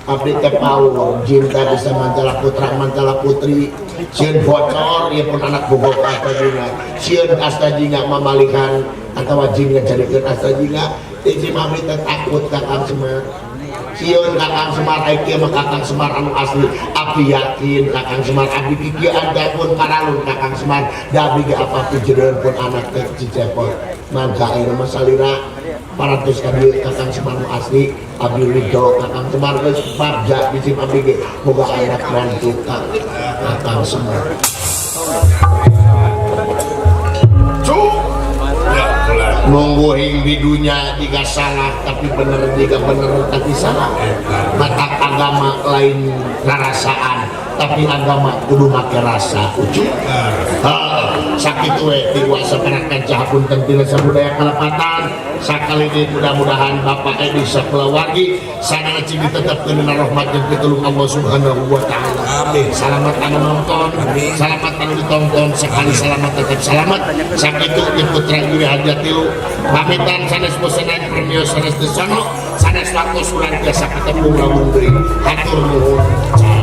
abdi teh pau jin teh bisa mancala putra mancala putri sieun bocor ieu pun anak bobok asta jinga sieun asta jinga mamalikan atawa jin ngajadikeun asta jinga izin abdi teh takut Kakang Semar sieun Kakang Semar ai kieu mah Kakang Semar anu asli abdi yakin Kakang Semar abdi kieu anda pun karalun Kakang Semar da abdi ge apa tujuan pun anak teh cicepot mangga ayeuna mah salira paratus kali Kakang Semar asli abdi ridho Kakang Semar geus parja bisi abdi ge boga anak mantu Kakang Semar nunggu di dunia jika salah tapi bener jika bener tapi salah mata agama lain rarasaan tapi agama kudu make rasa ujuk sakit we tiwa separakan cahapun tentina sabudaya kalepatan sakali ini mudah-mudahan Bapak Edi Saklawargi sana cigi tetap kena rahmat dan pitulung Allah Subhanahu wa ta'ala amin selamat anu nonton selamat anu ditonton sekali selamat tetap selamat sakit itu putra Yuri Hajatilu pamitan sanes bosenan premio sanes desono sanes waktu sulan biasa ketemu lamun beri hatur nuhun